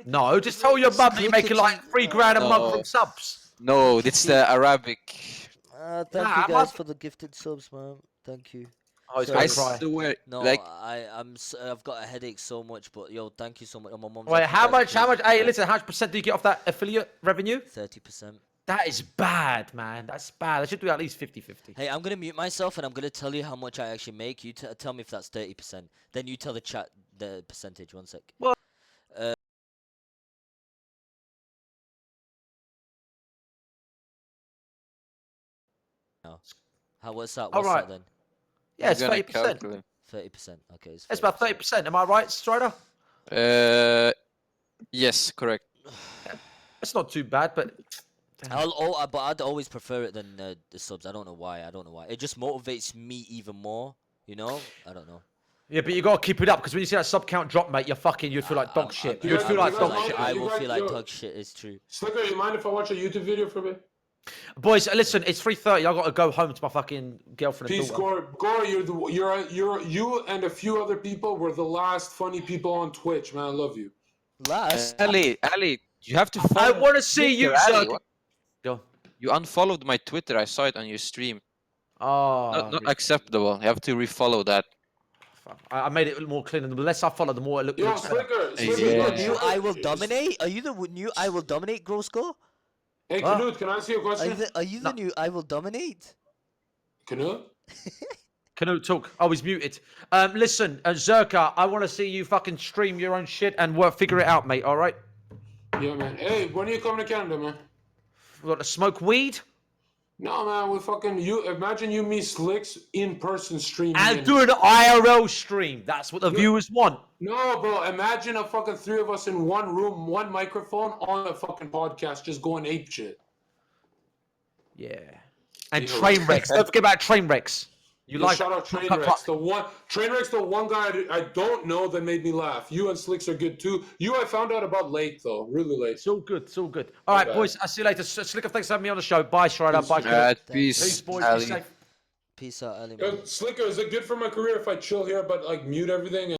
H: No, just tell your mum that you're making like $3 a month from
B: No.
H: subs.
B: No, it's the Arabic.
A: Thank
H: Nah,
A: you
H: I
A: guys
H: must-
A: for the gifted subs, man. Thank you.
H: Oh, he's
A: So-
H: gonna
B: I
H: cry.
B: swear,
A: No,
B: like,
A: I've got a headache so much, but yo, thank you so much. My mom's
H: Wait,
A: like, you
H: how
A: guys
H: much?
A: please-
H: Hey, listen, how much percent do you get off that affiliate revenue?
A: 30%.
H: That is bad, man. That's bad. I should do at least 50-50.
A: Hey, I'm gonna mute myself and I'm gonna tell you how much I actually make. You tell me if that's 30%. Then you tell the chat the percentage. 1 sec.
H: Well-
A: No. What's that?
H: All
A: What's
H: right.
A: that then?
H: Yeah, it's
B: I'm gonna
H: 30%.
B: calculate.
A: 30%. Okay, it's
H: It's about 30%. Am I right, Strider?
B: Yes, correct.
H: It's not too bad, but
A: But I'd always prefer it than the subs. I don't know why. It just motivates me even more. You know? I don't know.
H: yeah, but you gotta keep it up because when you see that sub count drop, mate, you'll feel like dog shit. You'd feel like dog shit.
A: I
F: You
A: will
F: guys-
A: feel like
F: yo-
A: dog shit. It's true.
F: Slicker, you mind if I watch a YouTube video for a bit?
H: Boys, listen, it's 3:30. I gotta go home to my fucking girlfriend and
F: Peace,
H: daughter.
F: Gore. You and a few other people were the last funny people on Twitch, man. I love you.
A: Last.
B: Ali, you have to
H: I
B: follow.
H: want to see you,
B: Twitter, Ali,
H: Zerk.
B: what?
H: Go.
B: You unfollowed my Twitter. I saw it on your stream.
H: Oh,
B: Not acceptable. You have to refollow that.
H: I made it more clean. And the less I follow, the more it looks
F: Yo,
H: better.
F: Slicker.
B: Yeah.
A: The
F: Slicker,
A: new I will dominate? Are you the new I will dominate, Grosko?
F: Hey,
H: Huh?
F: KNUT, can I ask you a question?
A: Are you the new I will dominate?
F: KNUT?
H: KNUT talk. Oh, he's muted. Listen, Zerka, I want to see you fucking stream your own shit and figure it out, mate. All right?
F: Yeah, man. Hey, when are you coming to Canada, man?
H: We got to smoke weed
F: No, man. We fucking imagine you, me, Slicks in person streaming.
H: and do an IRL stream. That's what the viewers want.
F: No, bro. Imagine a fucking 3 of us in one room, one microphone on a fucking podcast, just going ape shit.
H: Yeah. And
F: Yeah.
H: train wrecks. Don't forget about train wrecks. You
F: Yeah,
H: like
F: shout out Trainwrecks. Trainwrecks, the one guy I don't know that made me laugh. You and Slicks are good too. You I found out about late though, really late.
H: It's all good. It's all good. All right,
F: bad.
H: boys. I'll see you later. Slicker, thanks for having me on the show. Bye, Strider. Bye, KNUT.
B: Peace,
H: Peace, boys. Be
B: Ali.
H: safe.
A: Peace out, Ali. Man.
F: Slicker, is it good for my career if I chill here but like mute everything?